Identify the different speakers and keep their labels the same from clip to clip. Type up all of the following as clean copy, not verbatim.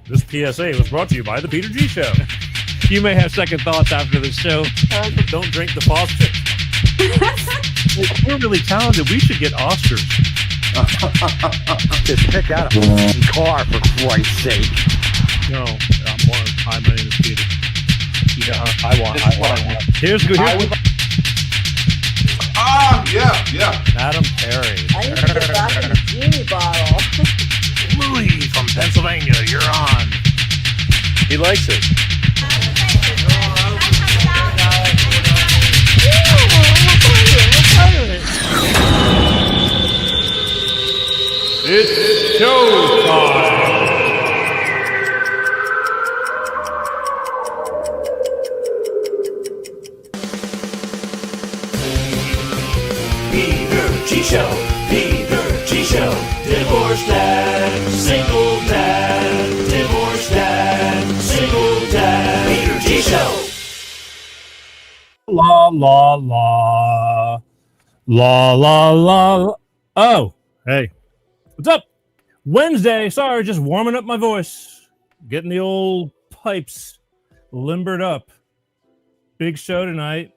Speaker 1: This PSA was brought to you by the Peter G Show.
Speaker 2: You may have second thoughts after the show.
Speaker 1: Don't drink the faucet. We're really talented. We should get Oscars.
Speaker 3: Just pick out a car, for Christ's sake.
Speaker 1: No, hi, my name is Peter.
Speaker 2: Yeah, I want.
Speaker 1: Here's good.
Speaker 4: Yeah.
Speaker 1: Madam Perry.
Speaker 5: I need to get back in the genie bottle.
Speaker 1: Louis from Pennsylvania, you're on. He likes it. It's showtime.
Speaker 6: Peter G Show, Peter G Show, divorce dad, single dad, divorce dad, single dad, Peter G Show.
Speaker 1: La la la, la la la. Oh, hey, what's up? Wednesday. Sorry, just warming up my voice, getting the old pipes limbered up. Big show tonight.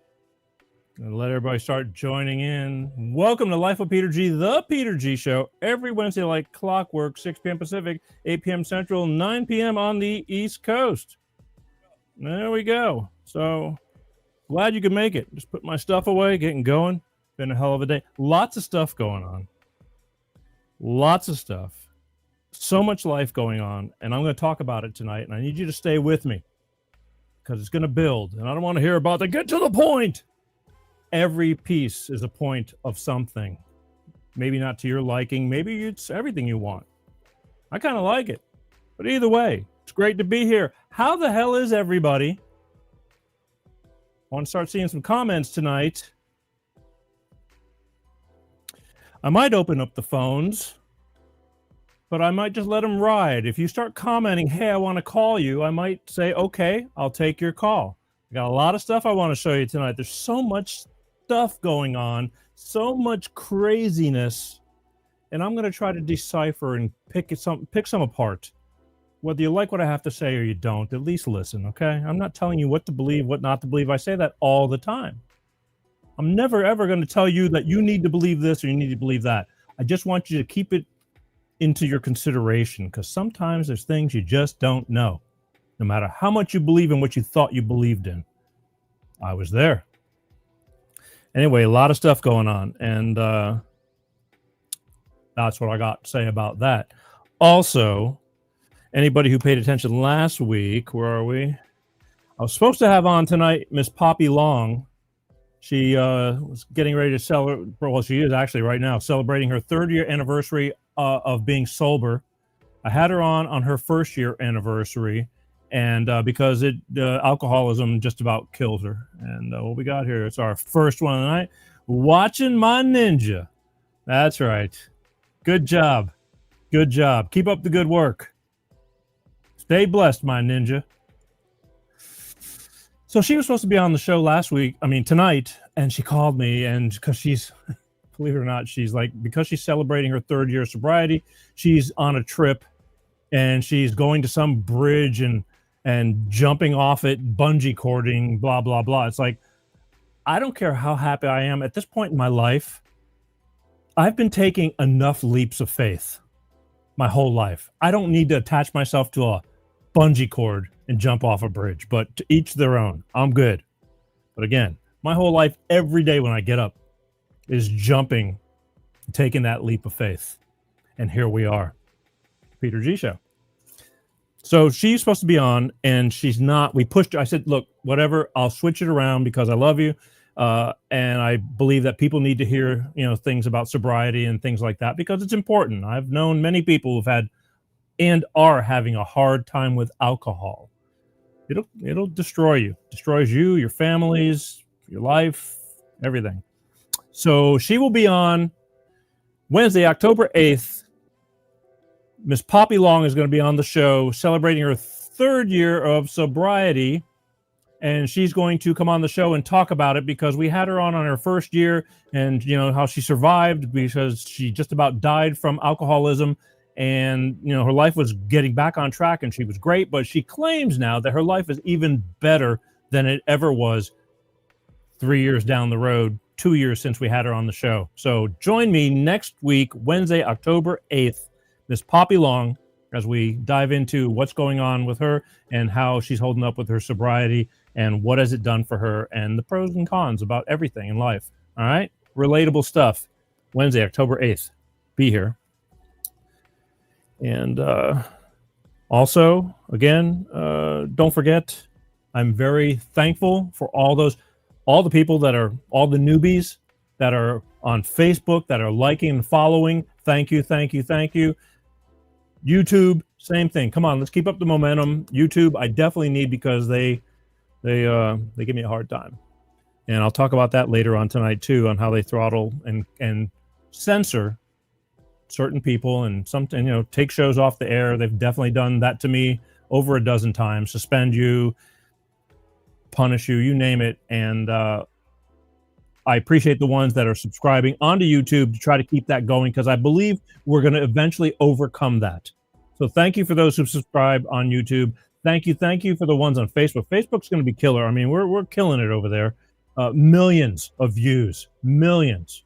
Speaker 1: And let everybody start joining in. Welcome to Life of Peter G, the Peter G Show, every Wednesday like clockwork, 6 p.m. Pacific, 8 p.m. Central, 9 p.m. on the East Coast. There we go. So glad you could make it. Just put my stuff away, getting going. Been a hell of a day. Lots of stuff going on. Lots of stuff. So much life going on, and I'm going to talk about it tonight, and I need you to stay with me because it's going to build, and I don't want to hear about the get to the point. Every piece is a point of something. Maybe not to your liking. Maybe it's everything you want. I kind of like it. But either way, it's great to be here. How the hell is everybody? I want to start seeing some comments tonight. I might open up the phones, but I might just let them ride. If you start commenting, hey, I want to call you, I might say, okay, I'll take your call. I got a lot of stuff I want to show you tonight. There's so much stuff going on, so much craziness, and I'm going to try to decipher and pick some apart. Whether you like what I have to say or you don't, at least listen, okay? I'm not telling you what to believe, what not to believe. I say that all the time. I'm never, ever going to tell you that you need to believe this or you need to believe that. I just want you to keep it into your consideration because sometimes there's things you just don't know. No matter how much you believe in what you thought you believed in. I was there. Anyway, a lot of stuff going on. And that's what I got to say about that. Also, anybody who paid attention last week, where are we? I was supposed to have on tonight Miss Poppy Long. She was getting ready to celebrate. Well, she is actually right now celebrating her 3rd-year anniversary of being sober. I had her on her 1st-year anniversary. And because alcoholism just about killed her. And what we got here, it's our first one tonight. Watching my ninja. That's right. Good job. Good job. Keep up the good work. Stay blessed, my ninja. So she was supposed to be on the show tonight, and she called me, and because she's, believe it or not, because she's celebrating her 3rd year of sobriety, she's on a trip, and she's going to some bridge and jumping off it, bungee cording, blah, blah, blah. It's like, I don't care how happy I am. At this point in my life, I've been taking enough leaps of faith my whole life. I don't need to attach myself to a bungee cord and jump off a bridge, but to each their own. I'm good. But again, my whole life, every day when I get up, is jumping, taking that leap of faith. And here we are. Peter G Show. So she's supposed to be on, and she's not. We pushed her. I said, look, whatever, I'll switch it around because I love you. And I believe that people need to hear, things about sobriety and things like that because it's important. I've known many people who've had and are having a hard time with alcohol. It'll destroy you. Destroys you, your families, your life, everything. So she will be on Wednesday, October 8th. Miss Poppy Long is going to be on the show celebrating her 3rd year of sobriety, and she's going to come on the show and talk about it because we had her on her 1st year and, how she survived because she just about died from alcoholism and her life was getting back on track, and she was great. But she claims now that her life is even better than it ever was 3 years down the road, 2 years since we had her on the show. So join me next week, Wednesday, October 8th, Miss Poppy Long, as we dive into what's going on with her and how she's holding up with her sobriety and what has it done for her and the pros and cons about everything in life. All right? Relatable stuff. Wednesday, October 8th. Be here. And also, again, don't forget, I'm very thankful for all the people that are, all the newbies that are on Facebook, that are liking and following. Thank you, thank you, thank you. YouTube, same thing. Come on, let's keep up the momentum. YouTube, I definitely need, because they give me a hard time. And I'll talk about that later on tonight too, on how they throttle and censor certain people and something, take shows off the air. They've definitely done that to me over a dozen times. Suspend you, punish you, you name it. And I appreciate the ones that are subscribing onto YouTube to try to keep that going, because I believe we're going to eventually overcome that. So thank you for those who subscribe on YouTube. Thank you for the ones on Facebook. Facebook's going to be killer. I mean, we're killing it over there. Millions of views, millions.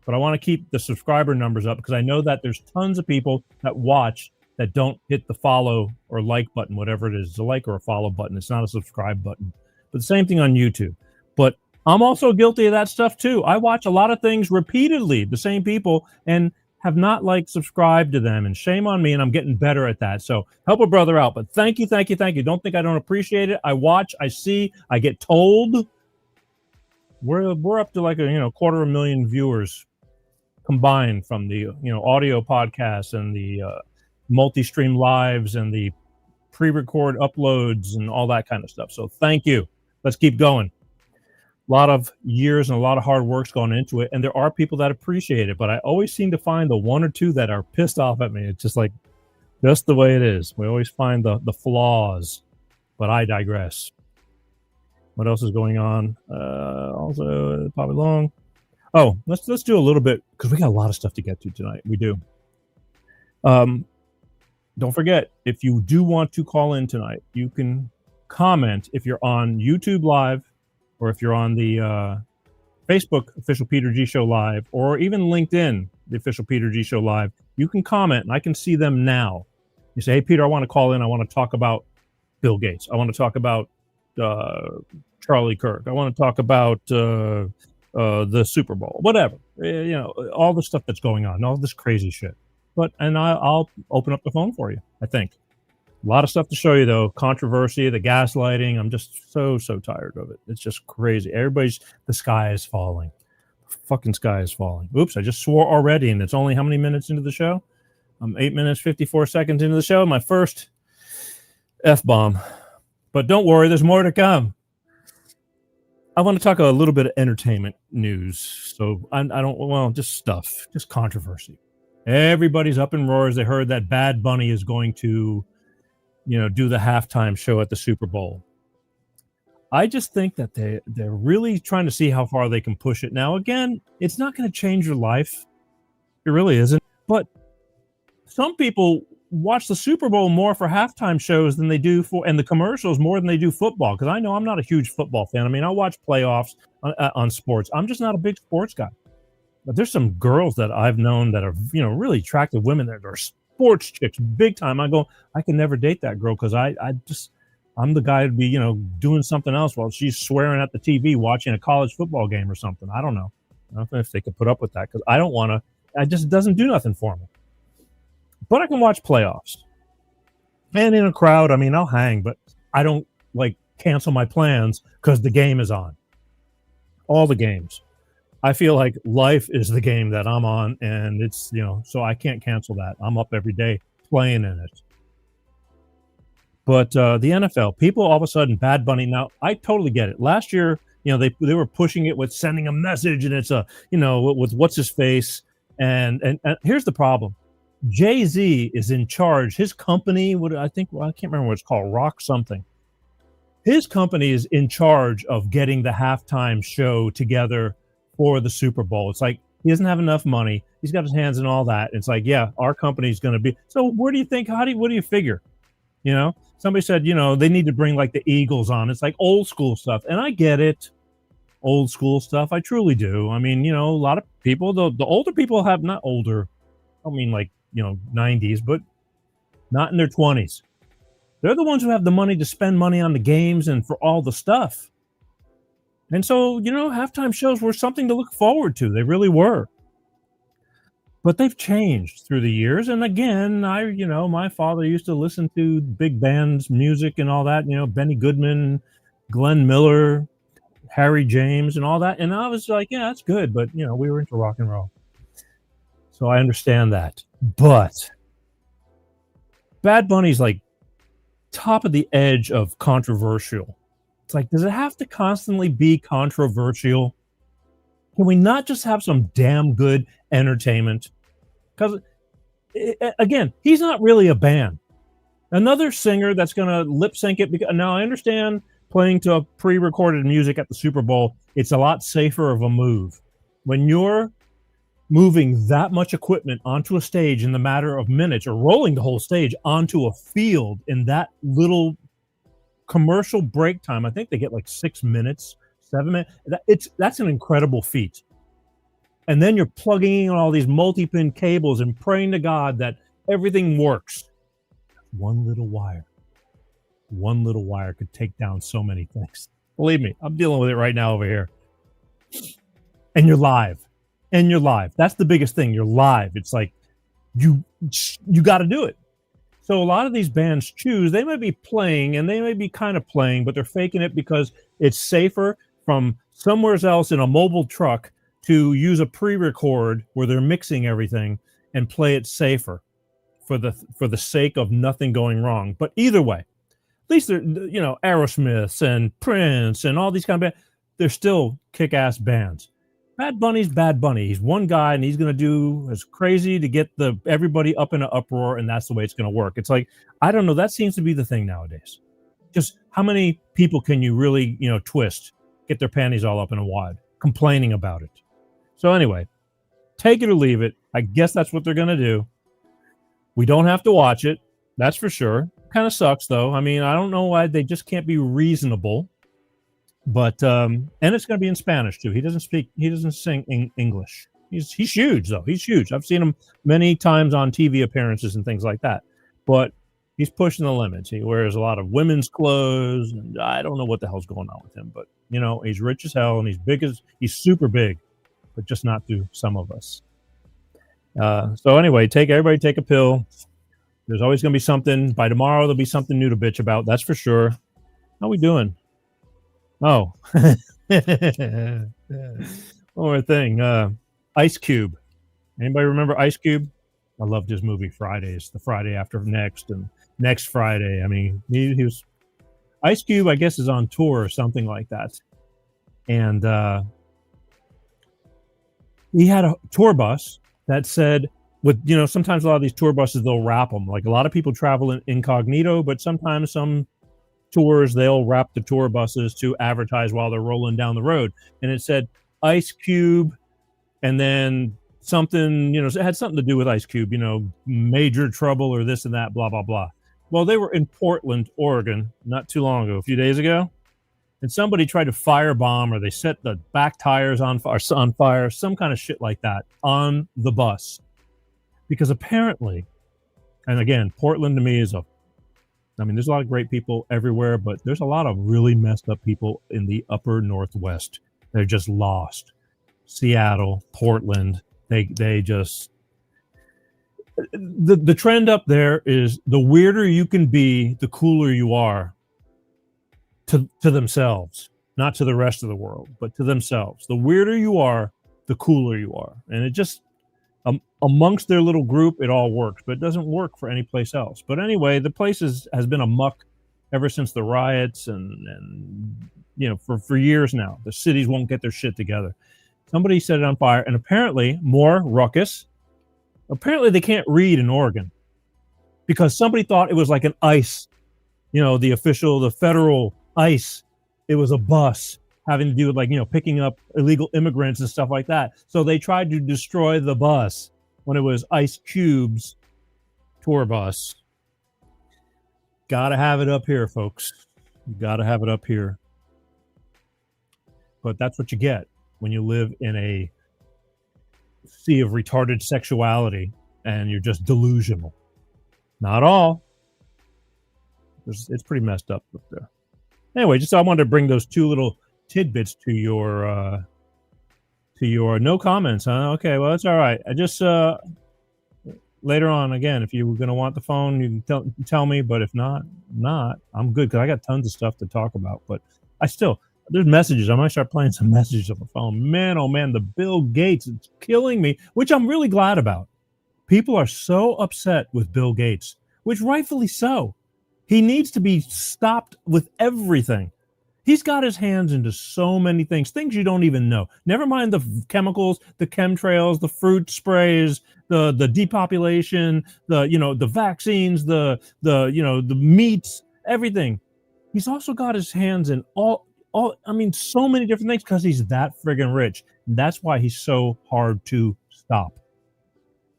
Speaker 1: But I want to keep the subscriber numbers up, because I know that there's tons of people that watch that don't hit the follow or like button, whatever it is. It's a like or a follow button. It's not a subscribe button. But the same thing on YouTube. But I'm also guilty of that stuff too. I watch a lot of things repeatedly, the same people, and have not subscribed to them. And shame on me, and I'm getting better at that. So help a brother out. But thank you. Don't think I don't appreciate it. I watch, I see, I get told. We're up to a 250,000 viewers combined from the audio podcasts and the multi-stream lives and the pre-record uploads and all that kind of stuff. So thank you. Let's keep going. A lot of years and a lot of hard work's gone into it, and there are people that appreciate it, but I always seem to find the one or two that are pissed off at me. It's just the way it is. We always find the flaws, but I digress. What else is going on? Also, probably long. Oh, let's do a little bit, because we got a lot of stuff to get to tonight. We do. Don't forget, if you do want to call in tonight, you can comment if you're on YouTube Live, or if you're on the Facebook official Peter G Show Live, or even LinkedIn, the official Peter G Show Live. You can comment, and I can see them now. You say, hey, Peter, I want to call in. I want to talk about Bill Gates. I want to talk about Charlie Kirk. I want to talk about the Super Bowl, whatever. All the stuff that's going on, all this crazy shit. And I'll open up the phone for you, I think. A lot of stuff to show you, though. Controversy, the gaslighting. I'm just so tired of it. It's just crazy. The sky is falling. The fucking sky is falling. Oops, I just swore already, and it's only how many minutes into the show? I'm 8 minutes, 54 seconds into the show. My first F-bomb. But don't worry, there's more to come. I want to talk a little bit of entertainment news. So just stuff, just controversy. Everybody's up in roars. They heard that Bad Bunny is going to do the halftime show at the Super Bowl. I just think that they're really trying to see how far they can push it. Now, again, it's not going to change your life. It really isn't. But some people watch the Super Bowl more for halftime shows than they do and the commercials more than they do football. Because I know I'm not a huge football fan. I mean, I watch playoffs on sports. I'm just not a big sports guy. But there's some girls that I've known that are, really attractive women that are sports chicks, big time. I go, I can never date that girl, because I'm the guy to be, doing something else while she's swearing at the TV watching a college football game or something. I don't know. I don't know if they could put up with that, because I don't want to. It just doesn't do nothing for me. But I can watch playoffs. And in a crowd, I mean, I'll hang, but I don't cancel my plans because the game is on. All the games. I feel like life is the game that I'm on, and it's, so I can't cancel that. I'm up every day playing in it. But the NFL, people all of a sudden, Bad Bunny. Now, I totally get it. Last year, they were pushing it with sending a message, and it's with what's his face. And here's the problem. Jay-Z is in charge. His company, I can't remember what it's called, Rock something. His company is in charge of getting the halftime show together for the Super Bowl. It's like He doesn't have enough money. He's got his hands in all that. It's like, yeah, our company's going to be. So where do you think? What do you figure? You know, somebody said, they need to bring like the Eagles on. It's like old school stuff. And I get it. Old school stuff. I truly do. I mean, a lot of people, the older people have not older. I don't mean like, 90s, but not in their 20s. They're the ones who have the money to spend money on the games and for all the stuff. And so, halftime shows were something to look forward to. They really were. But they've changed through the years. And again, my father used to listen to big bands, music and all that, Benny Goodman, Glenn Miller, Harry James and all that. And I was like, yeah, that's good. But, we were into rock and roll. So I understand that. But Bad Bunny's like top of the edge of controversial. It's like, does it have to constantly be controversial? Can we not just have some damn good entertainment? Because, again, he's not really a band. Another singer that's going to lip sync it. Now, I understand playing to a pre-recorded music at the Super Bowl, it's a lot safer of a move. When you're moving that much equipment onto a stage in the matter of minutes, or rolling the whole stage onto a field in that little commercial break time, I think they get like 6 minutes, 7 minutes. That's an incredible feat. And then you're plugging in all these multi-pin cables and praying to God that everything works. One little wire could take down so many things. Believe me, I'm dealing with it right now over here. And you're live. That's the biggest thing. You're live. It's like you got to do it. So a lot of these bands they may be playing and they may be kind of playing, but they're faking it because it's safer from somewhere else in a mobile truck to use a pre-record where they're mixing everything and play it safer for the sake of nothing going wrong. But either way, at least they're, Aerosmiths and Prince and all these kind of bands, they're still kick-ass bands. Bad Bunny's Bad Bunny. He's one guy, and he's going to do as crazy to get everybody up in an uproar, and that's the way it's going to work. It's like, I don't know. That seems to be the thing nowadays. Just how many people can you really, twist, get their panties all up in a wad, complaining about it? So anyway, take it or leave it. I guess that's what they're going to do. We don't have to watch it. That's for sure. Kind of sucks, though. I mean, I don't know why they just can't be reasonable. But and it's going to be in Spanish too. He doesn't sing English. He's huge though. He's huge. I've seen him many times on TV appearances and things like that. But he's pushing the limits. He wears a lot of women's clothes, and I don't know what the hell's going on with him. But he's rich as hell, and he's super big, but just not to some of us. So anyway, everybody take a pill. There's always going to be something. By tomorrow, there'll be something new to bitch about. That's for sure. How we doing? Oh, one more thing. Ice Cube. Anybody remember Ice Cube? I loved his movie Fridays, the Friday after next and next Friday. I mean, he was Ice Cube, I guess, is on tour or something like that. And he had a tour bus that said, sometimes a lot of these tour buses, they'll wrap them. Like a lot of people travel incognito, but sometimes some tours, they'll wrap the tour buses to advertise while they're rolling down the road. And it said Ice Cube, and then something, it had something to do with Ice Cube, major trouble or this and that, blah, blah, blah. Well, they were in Portland, Oregon, not too long ago, a few days ago. And somebody tried to firebomb, or they set the back tires on fire, some kind of shit like that on the bus. Because apparently, and again, Portland to me is there's a lot of great people everywhere, but there's a lot of really messed up people in the upper Northwest. They're just lost. Seattle, Portland, they just... The trend up there is the weirder you can be, the cooler you are to themselves. Not to the rest of the world, but to themselves. The weirder you are, the cooler you are. And it just... amongst their little group, it all works, but it doesn't work for any place else. But anyway, the place has been a muck ever since the riots and for years now. The cities won't get their shit together. Somebody set it on fire, and apparently more ruckus. Apparently they can't read in Oregon because somebody thought it was like an ICE, the federal ICE. It was a bus, having to do with, like, picking up illegal immigrants and stuff like that. So they tried to destroy the bus when it was Ice Cube's tour bus. Gotta have it up here, folks. Gotta have it up here. But that's what you get when you live in a sea of retarded sexuality and you're just delusional. Not all. It's pretty messed up there. Anyway, just I wanted to bring those two little tidbits to your no comments, huh? Okay, well, that's all right. I just later on, again, if you were going to want the phone, you can tell me, but if not, I'm good, because I got tons of stuff to talk about. But there's messages. I might start playing some messages on the phone. Man, oh man, the Bill Gates, it's killing me, which I'm really glad about. People are so upset with Bill Gates, which rightfully so. He needs to be stopped with everything. He's got his hands into so many things you don't even know. Never mind the chemicals, the chemtrails, the fruit sprays, the depopulation, the vaccines, the meats, everything. He's also got his hands in so many different things because he's that friggin' rich. That's why he's so hard to stop.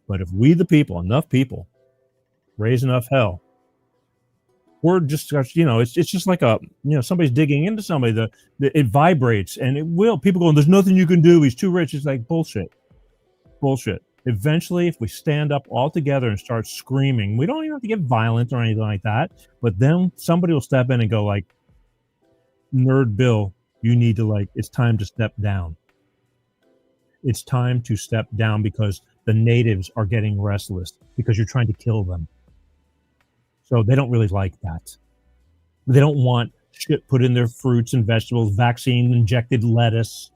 Speaker 1: But if we, the people, enough people, raise enough hell, we're just, it's just like somebody's digging into somebody. It vibrates, and it will. People going, there's nothing you can do. He's too rich. It's like bullshit. Eventually, if we stand up all together and start screaming, we don't even have to get violent or anything like that. But then somebody will step in and go like, Nerd Bill, you need to it's time to step down. It's time to step down because the natives are getting restless because you're trying to kill them. So they don't really like that. They don't want shit put in their fruits and vegetables, vaccine injected lettuce.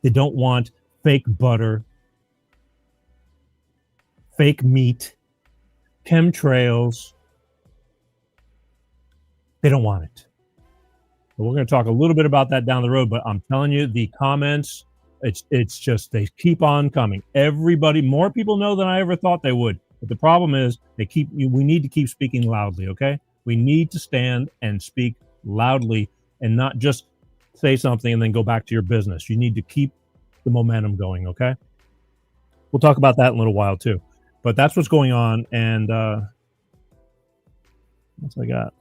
Speaker 1: They don't want fake butter, fake meat, chemtrails. They don't want it. So we're going to talk a little bit about that down the road, but I'm telling you, the comments, it's just, they keep on coming. Everybody, more people know than I ever thought they would. But the problem is we need to keep speaking loudly, okay? We need to stand and speak loudly and not just say something and then go back to your business. You need to keep the momentum going, okay? We'll talk about that in a little while too. But that's what's going on. And what's I got?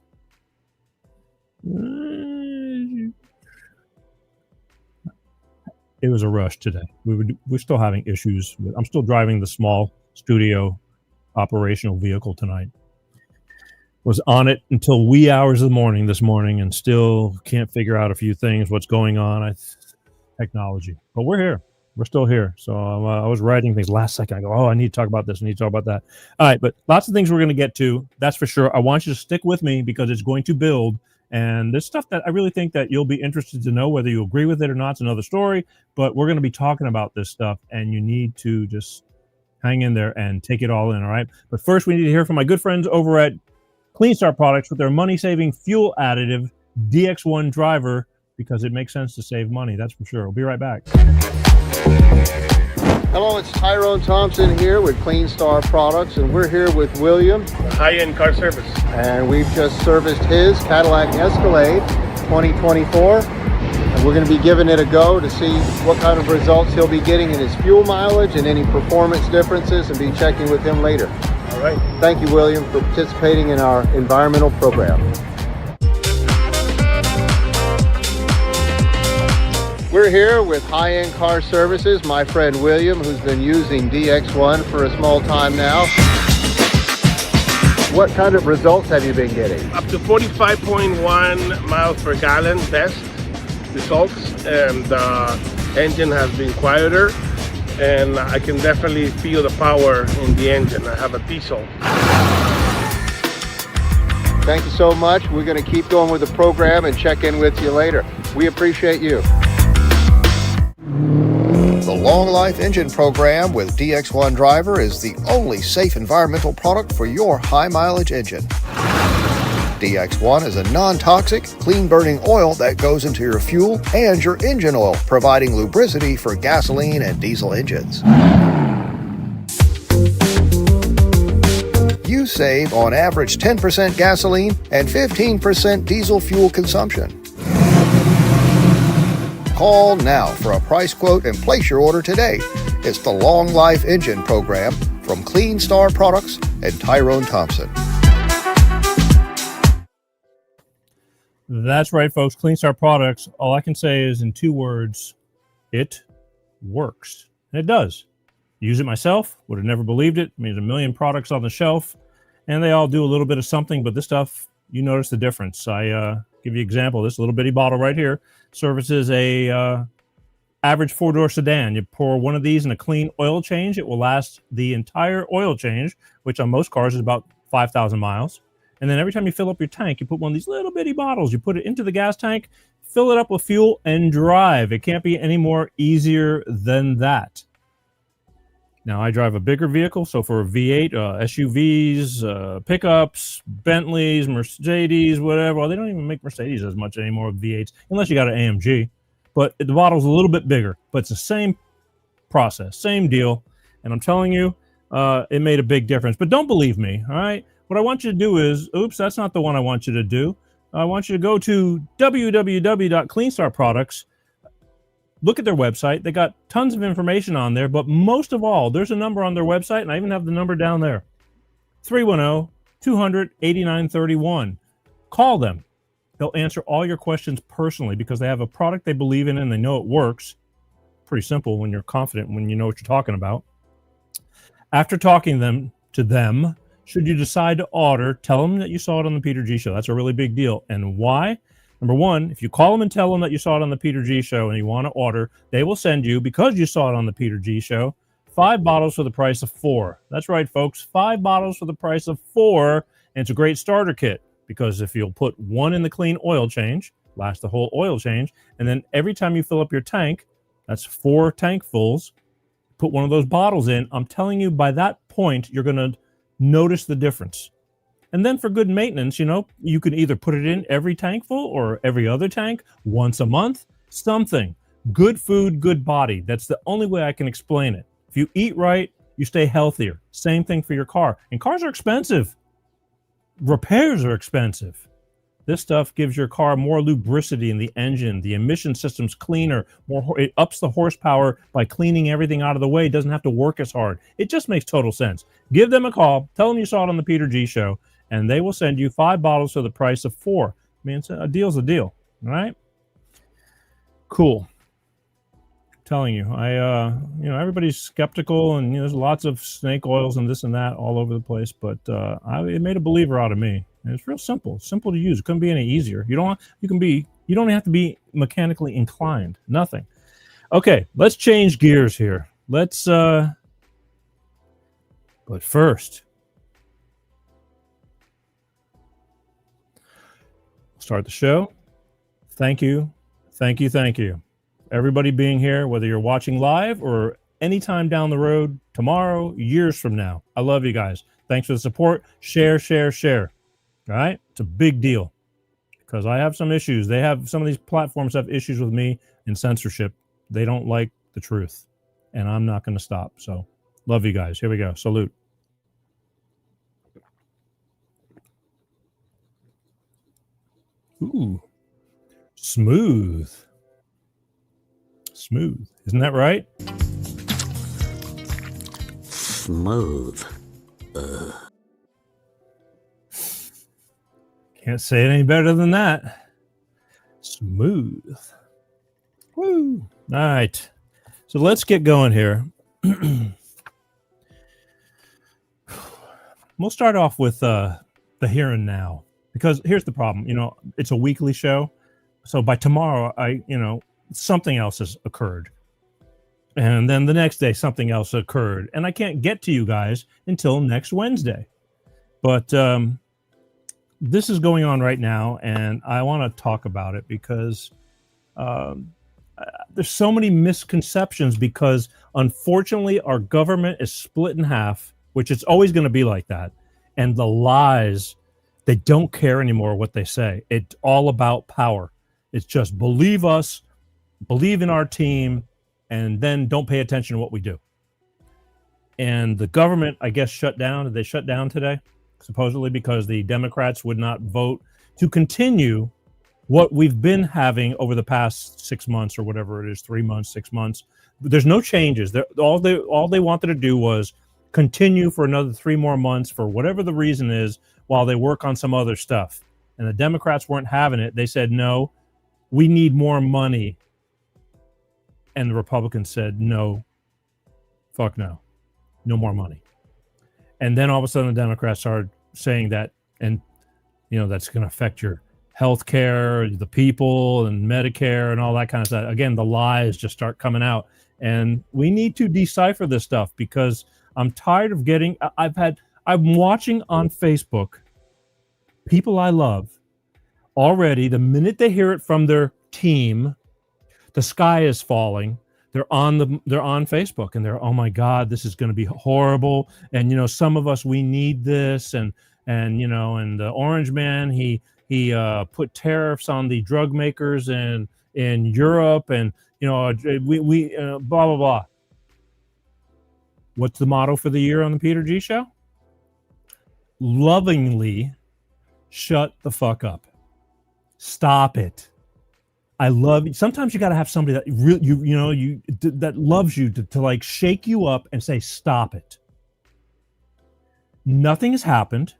Speaker 1: It was a rush today. We're still having issues. I'm still driving the small studio operational vehicle tonight. Was on it until wee hours of the morning this morning and still can't figure out a few things, what's going on. Technology. But we're here. We're still here. So I was writing things last second. I go, I need to talk about this. I need to talk about that. All right, but lots of things we're going to get to. That's for sure. I want you to stick with me because it's going to build. And there's stuff that I really think that you'll be interested to know. Whether you agree with it or not, it's another story. But we're going to be talking about this stuff, and you need to just hang in there and take it all in, all right? But first, we need to hear from my good friends over at Clean Start Products with their money-saving fuel additive DX1 driver, because it makes sense to save money, that's for sure. We'll be right back.
Speaker 4: Hello, it's Tyrone Thompson here with Clean Star Products, and we're here with William.
Speaker 7: High-end car service.
Speaker 4: And we've just serviced his Cadillac Escalade 2024. And we're going to be giving it a go to see what kind of results he'll be getting in his fuel mileage and any performance differences, and be checking with him later.
Speaker 7: All right.
Speaker 4: Thank you, William, for participating in our environmental program. We're here with High-End Car Services, my friend William, who's been using DX1 for a small time now. What kind of results have you been getting?
Speaker 7: Up to 45.1 miles per gallon best results, and the engine has been quieter, and I can definitely feel the power in the engine. I have a diesel.
Speaker 4: Thank you so much. We're going to keep going with the program and check in with you later. We appreciate you. The Long Life Engine Program with DX1 Driver is the only safe environmental product for your high mileage engine. DX1 is a non-toxic, clean-burning oil that goes into your fuel and your engine oil, providing lubricity for gasoline and diesel engines. You save on average 10% gasoline and 15% diesel fuel consumption. Call now for a price quote and place your order today. It's the Long Life Engine program from Clean Star Products and Tyrone Thompson.
Speaker 1: That's right, folks. Clean Star Products, all I can say is in 2 words, it works. And it does. Use it myself, would have never believed it. I mean, there's a million products on the shelf, and they all do a little bit of something, but this stuff, you notice the difference. I give you an example. This little bitty bottle right here services a average 4-door sedan. You pour one of these in a clean oil change. It will last the entire oil change, which on most cars is about 5,000 miles. And then every time you fill up your tank, you put one of these little bitty bottles. You put it into the gas tank, fill it up with fuel, and drive. It can't be any more easier than that. Now, I drive a bigger vehicle, so for a V8, SUVs, pickups, Bentleys, Mercedes, whatever. Well, they don't even make Mercedes as much anymore with V8s, unless you got an AMG. But the bottle's a little bit bigger, but it's the same process, same deal. And I'm telling you, it made a big difference. But don't believe me, all right? What I want you to do is, oops, that's not the one I want you to do. I want you to go to www.cleanstarproducts. Look at their website. They got tons of information on there, but most of all, there's a number on their website, and I even have the number down there. 310-200-8931. Call them. They'll answer all your questions personally because they have a product they believe in and they know it works. Pretty simple when you're confident, when you know what you're talking about. After talking to them, should you decide to order, tell them that you saw it on the Peter G Show. That's a really big deal. And why? Number one, if you call them and tell them that you saw it on the Peter G Show and you want to order, they will send you, because you saw it on the Peter G Show, 5 bottles for the price of 4. That's right, folks, 5 bottles for the price of 4. And it's a great starter kit because if you'll put 1 in the clean oil change, last the whole oil change, and then every time you fill up your tank, that's 4 tankfuls, put one of those bottles in. I'm telling you, by that point, you're going to notice the difference. And then for good maintenance, you can either put it in every tankful or every other tank, once a month, something. Good food, good body. That's the only way I can explain it. If you eat right, you stay healthier. Same thing for your car. And cars are expensive. Repairs are expensive. This stuff gives your car more lubricity in the engine. The emission system's cleaner. It ups the horsepower by cleaning everything out of the way. It doesn't have to work as hard. It just makes total sense. Give them a call. Tell them you saw it on the Peter G Show. And they will send you 5 bottles for the price of 4. I mean, a deal's a deal, all right? Cool. I'm telling you, everybody's skeptical, and there's lots of snake oils and this and that all over the place. But it made a believer out of me. And it's real simple to use. It couldn't be any easier. You don't have to be mechanically inclined. Nothing. Okay, let's change gears here. But first, start the show. Thank you. Everybody being here, whether you're watching live or anytime down the road, tomorrow, years from now. I love you guys. Thanks for the support. Share. All right? It's a big deal because I have some issues. Some of these platforms have issues with me and censorship. They don't like the truth, and I'm not going to stop. So love you guys. Here we go. Salute. Ooh, smooth. Isn't that right?
Speaker 3: Smooth.
Speaker 1: Can't say it any better than that. Smooth. Woo. All right. So let's get going here. We'll start off with the here and now. Because here's the problem, it's a weekly show. So by tomorrow, something else has occurred. And then the next day, something else occurred. And I can't get to you guys until next Wednesday. But this is going on right now, and I want to talk about it because there's so many misconceptions because, unfortunately, our government is split in half, which it's always going to be like that. And the lies, they don't care anymore what they say. It's all about power. It's just believe us, believe in our team, and then don't pay attention to what we do. And the government, I guess, shut down. Did they shut down today? Supposedly because the Democrats would not vote to continue what we've been having over the past 6 months or whatever it is, 3 months, 6 months. There's no changes. All they wanted to do was continue for another 3 more months for whatever the reason is while they work on some other stuff. And the Democrats weren't having it. They said, no, we need more money. And the Republicans said, no, fuck no more money. And then all of a sudden the Democrats started saying that, and that's going to affect your health care, the people, and Medicare and all that kind of stuff. Again, the lies just start coming out. And we need to decipher this stuff because I'm tired of getting, I'm watching on Facebook people I love already, the minute they hear it from their team, the sky is falling. They're on Facebook and they're, oh my God, this is going to be horrible. And, some of us, we need this. And the Orange Man, he put tariffs on the drug makers in Europe, and we blah blah blah. What's the motto for the year on the Peter G Show? Lovingly, shut the fuck up. Stop it. I love you. Sometimes you got to have somebody that that loves you to like shake you up and say, stop it. Nothing has happened.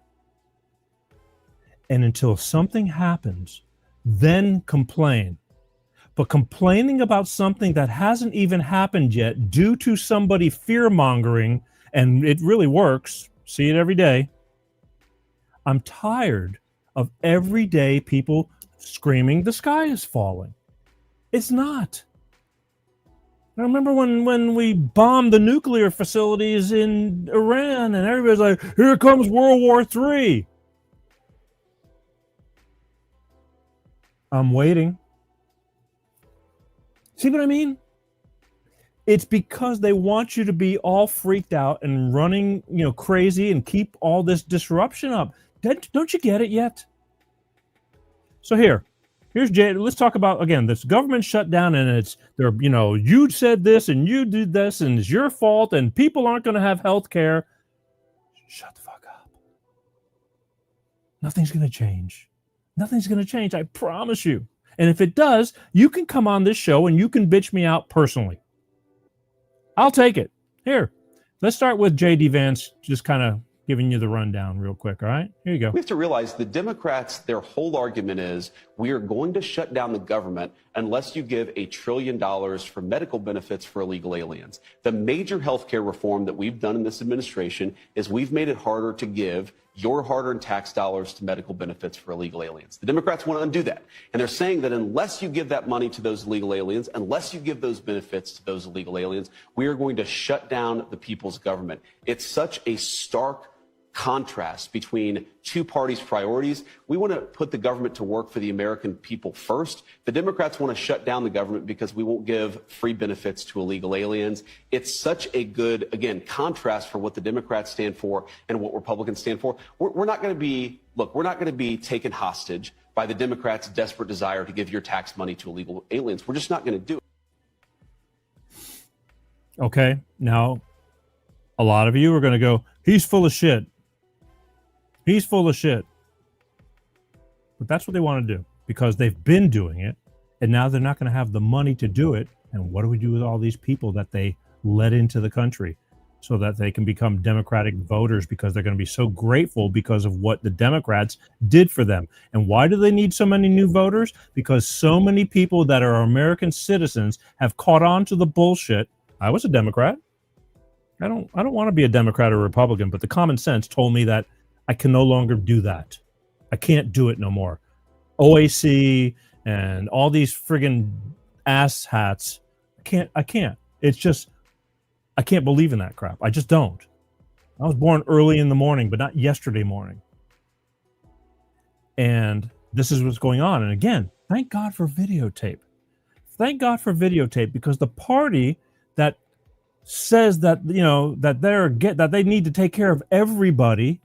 Speaker 1: And until something happens, then complain. But complaining about something that hasn't even happened yet due to somebody fear-mongering, and it really works, see it every day. I'm tired of everyday people screaming, the sky is falling. It's not. I remember when we bombed the nuclear facilities in Iran, and everybody's like, here comes World War III. I'm waiting. See what I mean? It's because they want you to be all freaked out and running, crazy and keep all this disruption up. Don't you get it yet? So here's Jay. Let's talk about, again, this government shutdown, and you said this and you did this and it's your fault and people aren't going to have health care. Shut the fuck up. Nothing's going to change. Nothing's going to change. I promise you. And if it does, you can come on this show and you can bitch me out personally. I'll take it. Here, let's start with J.D. Vance, just kind of giving you the rundown real quick. All right, here you go.
Speaker 8: We have to realize the Democrats, their whole argument is we are going to shut down the government unless you give $1 trillion for medical benefits for illegal aliens. The major healthcare reform that we've done in this administration is we've made it harder to give your hard-earned tax dollars to medical benefits for illegal aliens. The Democrats want to undo that. And they're saying that unless you give that money to those illegal aliens, unless you give those benefits to those illegal aliens, we are going to shut down the people's government. It's such a stark contrast between two parties' priorities. We want to put the government to work for the American people first. The Democrats want to shut down the government because we won't give free benefits to illegal aliens. It's such a good, again, contrast for what the Democrats stand for and what Republicans stand for. We're not going to be taken hostage by the Democrats' desperate desire to give your tax money to illegal aliens. We're just not going to do it.
Speaker 1: Okay, now a lot of you are going to go, he's full of shit. He's full of shit. But that's what they want to do because they've been doing it, and now they're not going to have the money to do it. And what do we do with all these people that they let into the country so that they can become Democratic voters because they're going to be so grateful because of what the Democrats did for them? And why do they need so many new voters? Because so many people that are American citizens have caught on to the bullshit. I was a Democrat. I don't want to be a Democrat or Republican, but the common sense told me that I can no longer do that. I can't do it no more. OAC and all these friggin' ass hats. I can't. It's just, I can't believe in that crap. I just don't. I was born early in the morning, but not yesterday morning. And this is what's going on. And again, thank God for videotape. Thank God for videotape, because the party that says that, that they need to take care of everybody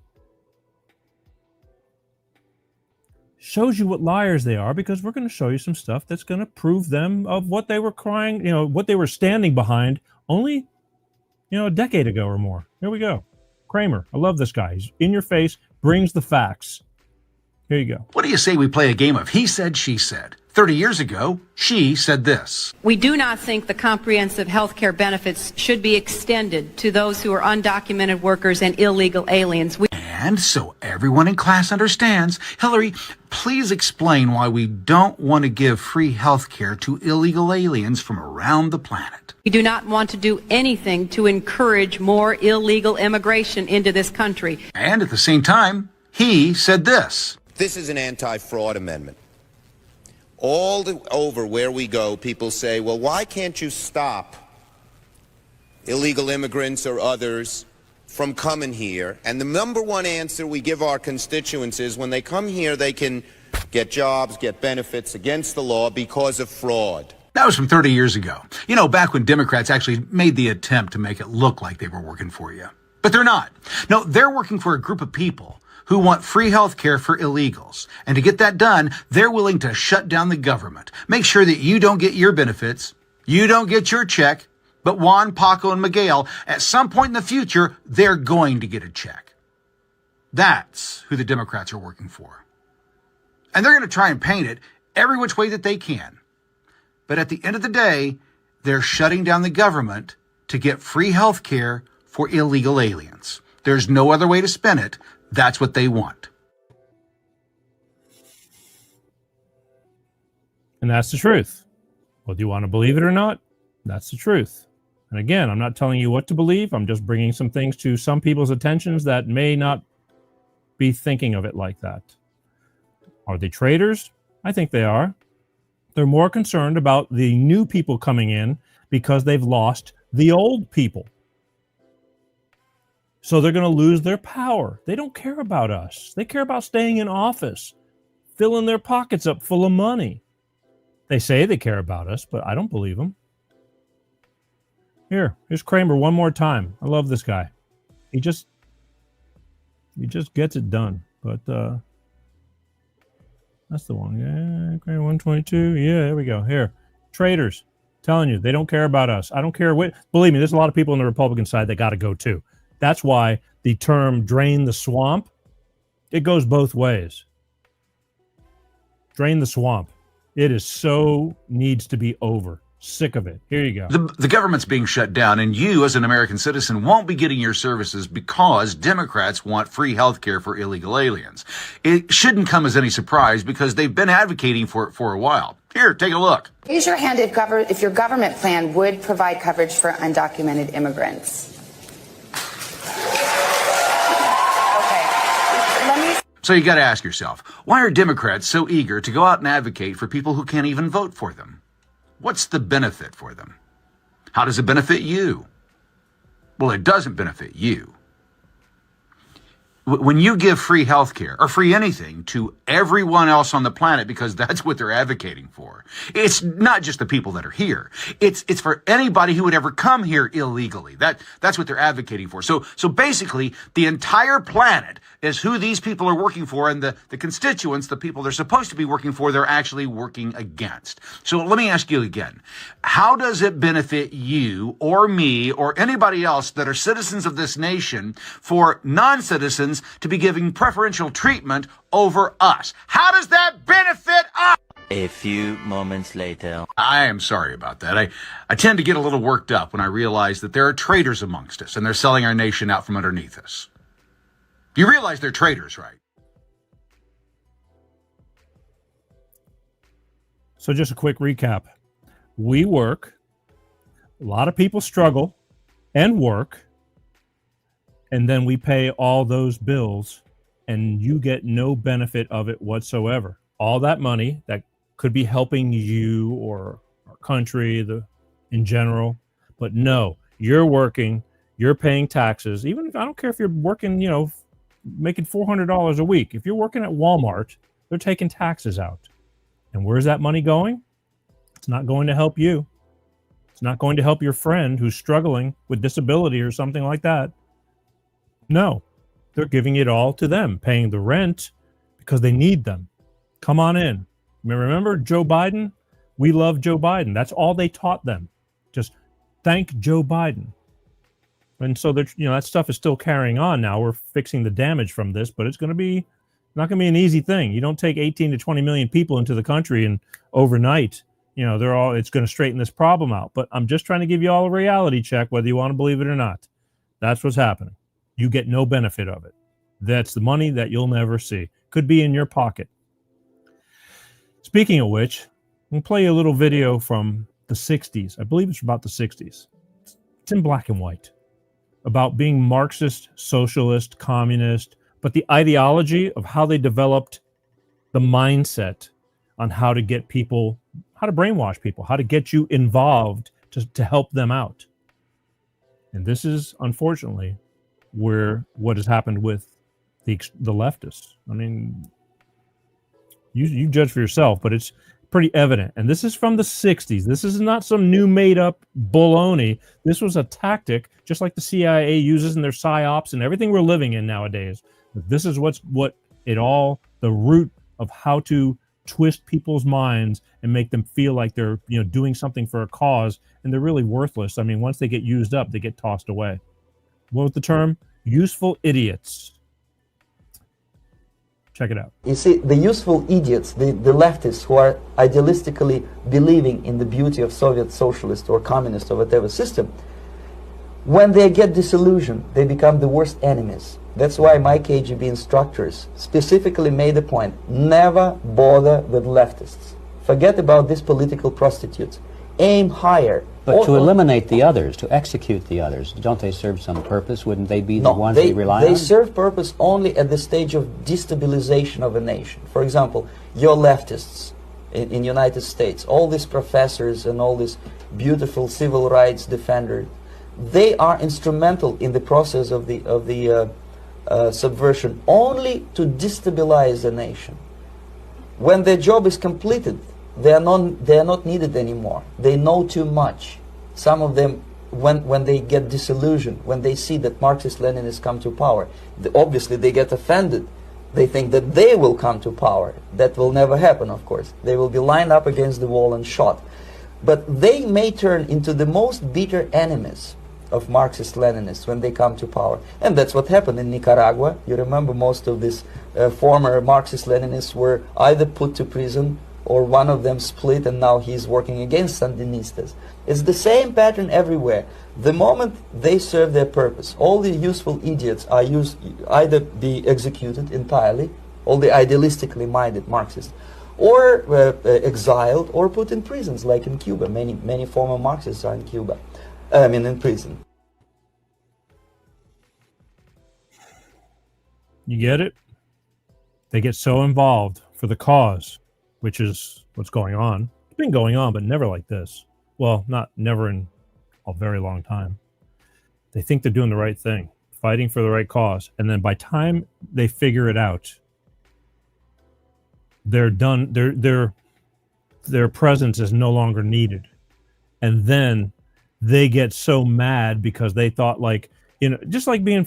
Speaker 1: shows you what liars they are, because we're going to show you some stuff that's going to prove them of what they were crying, what they were standing behind only, a decade ago or more. Here we go. Kramer. I love this guy. He's in your face, brings the facts. Here you go.
Speaker 9: What do you say we play a game of he said, she said? 30 years ago, she said this.
Speaker 10: We do not think the comprehensive health care benefits should be extended to those who are undocumented workers and illegal aliens.
Speaker 9: And so everyone in class understands, Hillary, please explain why we don't want to give free health care to illegal aliens from around the planet.
Speaker 10: We do not want to do anything to encourage more illegal immigration into this country.
Speaker 9: And at the same time, he said this.
Speaker 11: This is an anti-fraud amendment. Over where we go, people say, well, why can't you stop illegal immigrants or others from coming here? And the number one answer we give our constituents is when they come here, they can get jobs, get benefits against the law because of fraud.
Speaker 9: That was from 30 years ago. You know, back when Democrats actually made the attempt to make it look like they were working for you. But they're not. No, they're working for a group of people who want free health care for illegals. And to get that done, they're willing to shut down the government, make sure that you don't get your benefits, you don't get your check, but Juan, Paco, and Miguel, at some point in the future, they're going to get a check. That's who the Democrats are working for. And they're going to try and paint it every which way that they can. But at the end of the day, they're shutting down the government to get free health care for illegal aliens. There's no other way to spin it. That's what they want.
Speaker 1: And that's the truth. Whether you want to believe it or not, that's the truth. And again, I'm not telling you what to believe. I'm just bringing some things to some people's attentions that may not be thinking of it like that. Are they traitors? I think they are. They're more concerned about the new people coming in because they've lost the old people. So they're going to lose their power. They don't care about us. They care about staying in office, filling their pockets up full of money. They say they care about us, but I don't believe them. Here's Kramer one more time. I love this guy. He just gets it done. But that's the one. Yeah, Kramer 122. Yeah, there we go. Here, traitors. Telling you, they don't care about us. I don't care what. Believe me, there's a lot of people on the Republican side that got to go too. That's why the term drain the swamp, it goes both ways. Drain the swamp. It is so needs to be over. Sick of it. Here you go.
Speaker 9: The government's being shut down, and you, as an American citizen, won't be getting your services because Democrats want free health care for illegal aliens. It shouldn't come as any surprise because they've been advocating for it for a while. Here, take a look.
Speaker 12: Raise your hand if your government plan would provide coverage for undocumented immigrants.
Speaker 9: So you got to ask yourself, why are Democrats so eager to go out and advocate for people who can't even vote for them? What's the benefit for them? How does it benefit you? Well, it doesn't benefit you. When you give free health care or free anything to everyone else on the planet because that's what they're advocating for, it's not just the people that are here. It's for anybody who would ever come here illegally. That's what they're advocating for. So basically, the entire planet is who these people are working for, and the constituents, the people they're supposed to be working for, they're actually working against. So let me ask you again. How does it benefit you or me or anybody else that are citizens of this nation for non-citizens to be giving preferential treatment over us? How does that benefit us?
Speaker 13: A few moments later.
Speaker 9: I am sorry about that. I tend to get a little worked up when I realize that there are traitors amongst us and they're selling our nation out from underneath us. You realize they're traitors, right?
Speaker 1: So just a quick recap. We work. A lot of people struggle and work. And then we pay all those bills and you get no benefit of it whatsoever. All that money that could be helping you or our country in general. But no, you're working, you're paying taxes. Even if I don't care if you're working, making $400 a week. If you're working at Walmart, they're taking taxes out. And where's that money going? It's not going to help you. It's not going to help your friend who's struggling with disability or something like that. No, they're giving it all to them, paying the rent because they need them. Come on in. Remember Joe Biden? We love Joe Biden. That's all they taught them. Just thank Joe Biden. And so that stuff is still carrying on now. We're fixing the damage from this, but it's going to be Not going to be an easy thing. You don't take 18 to 20 million people into the country and overnight, it's going to straighten this problem out. But I'm just trying to give you all a reality check, whether you want to believe it or not. That's what's happening. You get no benefit of it. That's the money that you'll never see. Could be in your pocket. Speaking of which, I'm going to play you a little video from the 60s. I believe it's about the 60s. It's in black and white. About being Marxist, socialist, communist, but the ideology of how they developed the mindset on how to get people, how to brainwash people, how to get you involved to help them out. And this is, unfortunately, what has happened with the leftists. I mean, you judge for yourself, but it's pretty evident. And this is from the 60s. This is not some new made-up baloney. This was a tactic, just like the CIA uses in their psyops and everything we're living in nowadays. This is the root of how to twist people's minds and make them feel like they're doing something for a cause, and they're really worthless. I mean, once they get used up, they get tossed away. What was the term? Useful idiots. Check it out.
Speaker 14: You see, the useful idiots, the leftists who are idealistically believing in the beauty of Soviet socialist or communist or whatever system, when they get disillusioned, they become the worst enemies. That's why my KGB instructors specifically made the point, never bother with leftists. Forget about these political prostitutes. Aim higher.
Speaker 3: But to eliminate the others, to execute the others, don't they serve some purpose? Wouldn't they be the ones they rely on?
Speaker 14: They serve purpose only at the stage of destabilization of a nation. For example, your leftists in United States, all these professors and all these beautiful civil rights defenders, they are instrumental in the process of the subversion only to destabilize the nation. When their job is completed, they are not needed anymore. They know too much. Some of them, when they get disillusioned, when they see that Marxist-Leninists come to power, obviously they get offended. They think that they will come to power. That will never happen, of course. They will be lined up against the wall and shot. But they may turn into the most bitter enemies of Marxist-Leninists when they come to power. And that's what happened in Nicaragua. You remember most of these former Marxist-Leninists were either put to prison or one of them split, and now he's working against Sandinistas. It's the same pattern everywhere. The moment they serve their purpose, all the useful idiots are either be executed entirely, all the idealistically minded Marxists, or exiled or put in prisons, like in Cuba. Many former Marxists are in Cuba. In prison.
Speaker 1: You get it? They get so involved for the cause, which is what's going on. It's been going on, but never like this. Well, not never in a very long time. They think they're doing the right thing, fighting for the right cause. And then by time they figure it out, they're done. Their presence is no longer needed. And then they get so mad because they thought, like, just like being,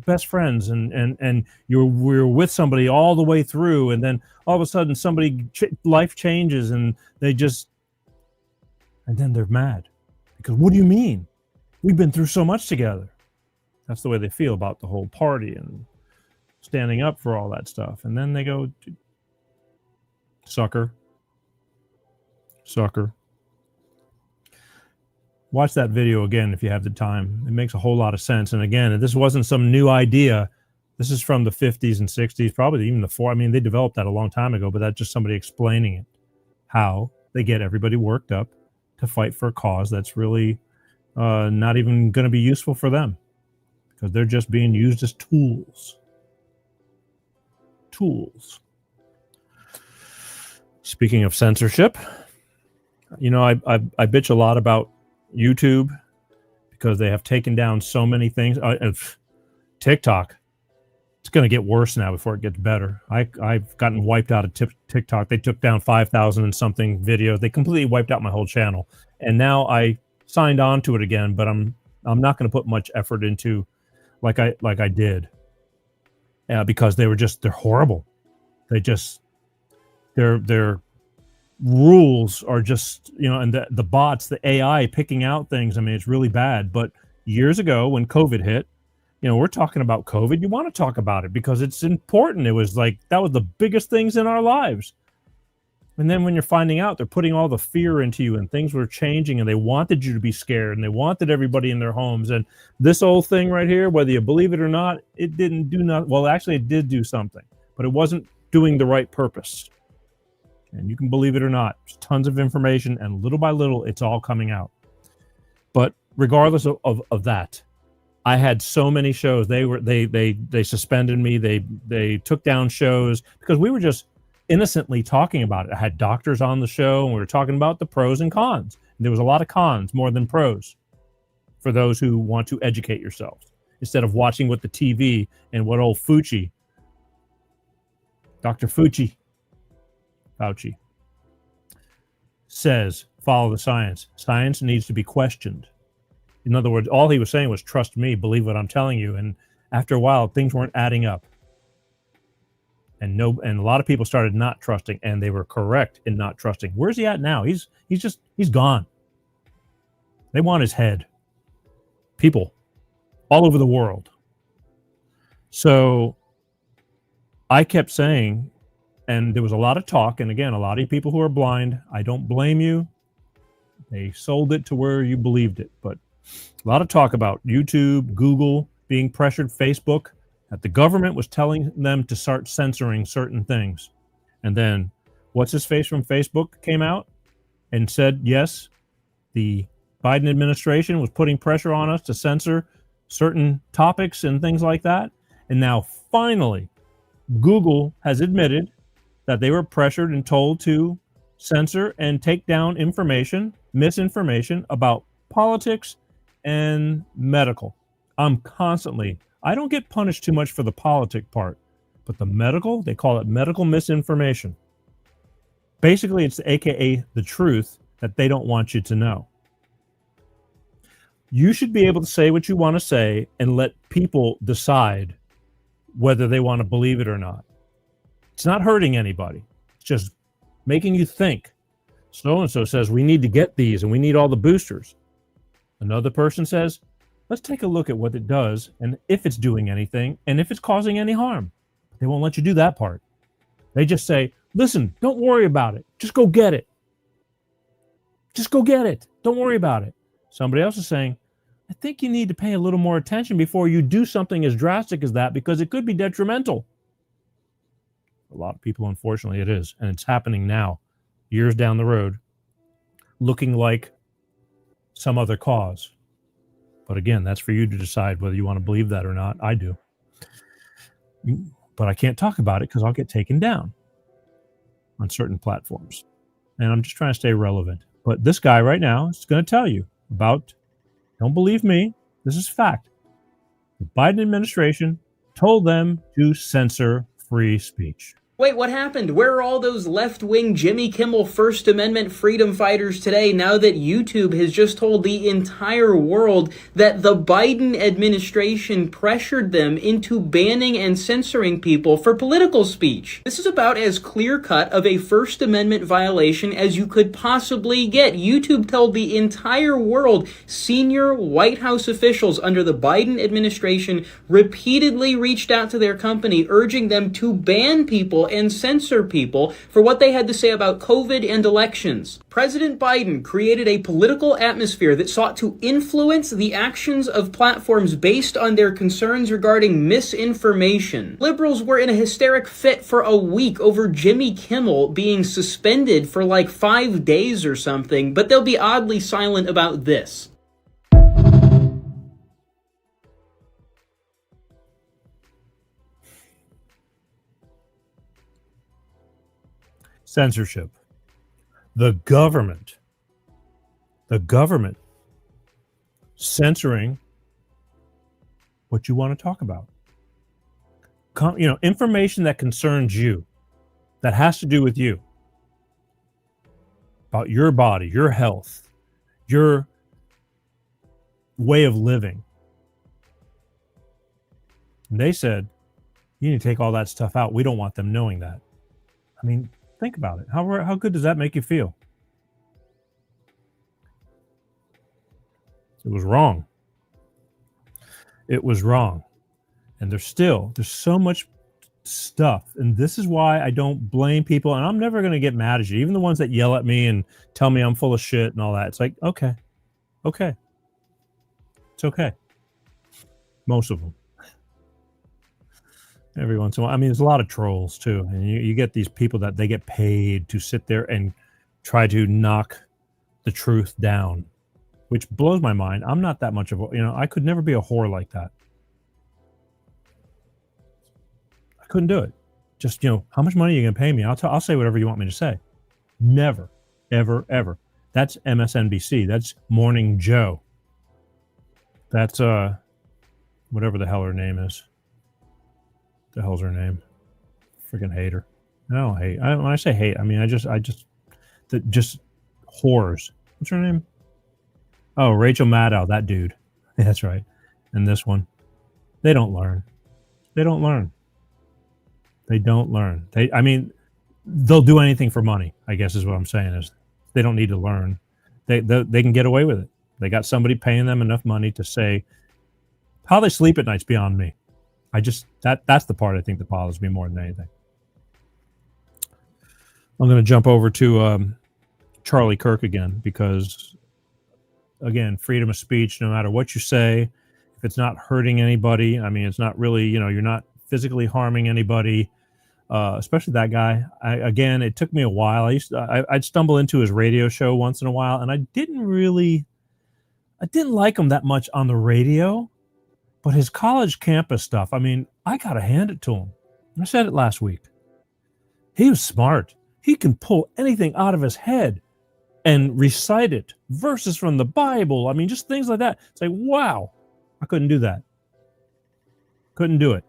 Speaker 1: best friends and we're with somebody all the way through, and then all of a sudden life changes and then they're mad because, what do you mean? We've been through so much together. That's the way they feel about the whole party and standing up for all that stuff. And then they go, sucker. Watch that video again if you have the time. It makes a whole lot of sense. And again, this wasn't some new idea. This is from the 50s and 60s, probably even the 40s. I mean, they developed that a long time ago, but that's just somebody explaining it, how they get everybody worked up to fight for a cause that's really not even going to be useful for them, because they're just being used as tools. Speaking of censorship, I bitch a lot about YouTube because they have taken down so many things. TikTok, it's going to get worse now before it gets better. I've gotten wiped out of TikTok. They took down 5,000 and something videos. They completely wiped out my whole channel. And now I signed on to it again, but I'm not going to put much effort into like I did because they're horrible. Their rules are just, and the bots, the AI picking out things. I mean, it's really bad. But years ago when COVID hit, we're talking about COVID. You want to talk about it because it's important. It was like, that was the biggest things in our lives. And then when you're finding out they're putting all the fear into you and things were changing and they wanted you to be scared and they wanted everybody in their homes. And this old thing right here, whether you believe it or not, it didn't do nothing. Well, actually it did do something, but it wasn't doing the right purpose. And you can believe it or not, there's tons of information and little by little, it's all coming out. But regardless of that, I had so many shows. They suspended me. They took down shows because we were just innocently talking about it. I had doctors on the show and we were talking about the pros and cons. And there was a lot of cons more than pros for those who want to educate yourselves instead of watching what the TV and what old Fauci, Dr. Fauci says, follow the science. Science needs to be questioned. In other words, all he was saying was, trust me, believe what I'm telling you. And after a while, things weren't adding up. And a lot of people started not trusting, and they were correct in not trusting. Where's he at now? He's gone. They want his head. People all over the world. So I kept saying, and there was a lot of talk, and again, a lot of people who are blind, I don't blame you. They sold it to where you believed it, but a lot of talk about YouTube, Google being pressured, Facebook, that the government was telling them to start censoring certain things. And then what's his face from Facebook came out and said, yes, the Biden administration was putting pressure on us to censor certain topics and things like that. And now finally, Google has admitted that they were pressured and told to censor and take down information, misinformation about politics and medical. I don't get punished too much for the politic part, but the medical, they call it medical misinformation. Basically, it's AKA the truth that they don't want you to know. You should be able to say what you want to say and let people decide whether they want to believe it or not. It's not hurting anybody. It's just making you think. So-and-so says we need to get these and we need all the boosters. Another person says, let's take a look at what it does and if it's doing anything and if it's causing any harm. They won't let you do that part. They just say, listen, don't worry about it. Just go get it. Just go get it. Don't worry about it. Somebody else is saying, I think you need to pay a little more attention before you do something as drastic as that because it could be detrimental. A lot of people, unfortunately, it is. And it's happening now, years down the road, looking like some other cause. But again, that's for you to decide whether you want to believe that or not. I do. But I can't talk about it because I'll get taken down on certain platforms. And I'm just trying to stay relevant. But this guy right now is going to tell you about, don't believe me, this is fact. The Biden administration told them to censor free speech.
Speaker 15: Wait, what happened? Where are all those left-wing Jimmy Kimmel First Amendment freedom fighters today now that YouTube has just told the entire world that the Biden administration pressured them into banning and censoring people for political speech? This is about as clear-cut of a First Amendment violation as you could possibly get. YouTube told the entire world senior White House officials under the Biden administration repeatedly reached out to their company urging them to ban people and censor people for what they had to say about COVID and elections. President Biden created a political atmosphere that sought to influence the actions of platforms based on their concerns regarding misinformation. Liberals were in a hysteric fit for a week over Jimmy Kimmel being suspended for like 5 days or something, but they'll be oddly silent about this.
Speaker 1: Censorship. The government censoring what you want to talk about. Information that concerns you, that has to do with you, about your body, your health, your way of living. And they said, you need to take all that stuff out. We don't want them knowing that. I mean, think about it. How good does that make you feel? It was wrong. It was wrong. And there's so much stuff. And this is why I don't blame people. And I'm never going to get mad at you. Even the ones that yell at me and tell me I'm full of shit and all that. It's like, okay. It's okay. Most of them. Every once in a while. I mean, there's a lot of trolls too. And you get these people that they get paid to sit there and try to knock the truth down, which blows my mind. I'm not that much of a, I could never be a whore like that. I couldn't do it. Just, how much money are you going to pay me? I'll say whatever you want me to say. Never, ever, ever. That's MSNBC. That's Morning Joe. That's, whatever the hell her name is. The hell's her name? Freaking hater. I don't hate. When I say hate, I mean, just whores. What's her name? Oh, Rachel Maddow, that dude. Yeah, that's right. And this one. They don't learn. They'll do anything for money, I guess is what I'm saying. Is they don't need to learn. They can get away with it. They got somebody paying them enough money to say how they sleep at night's beyond me. That's the part I think that bothers me more than anything. I'm going to jump over to Charlie Kirk again, because again, freedom of speech, no matter what you say, if it's not hurting anybody, I mean, it's not really, you're not physically harming anybody, especially that guy. It took me a while. I'd stumble into his radio show once in a while, and I didn't like him that much on the radio, but his college campus stuff, I mean, I got to hand it to him. I said it last week. He was smart. He can pull anything out of his head and recite it, verses from the Bible. I mean, just things like that. It's like, wow, I couldn't do that. Couldn't do it.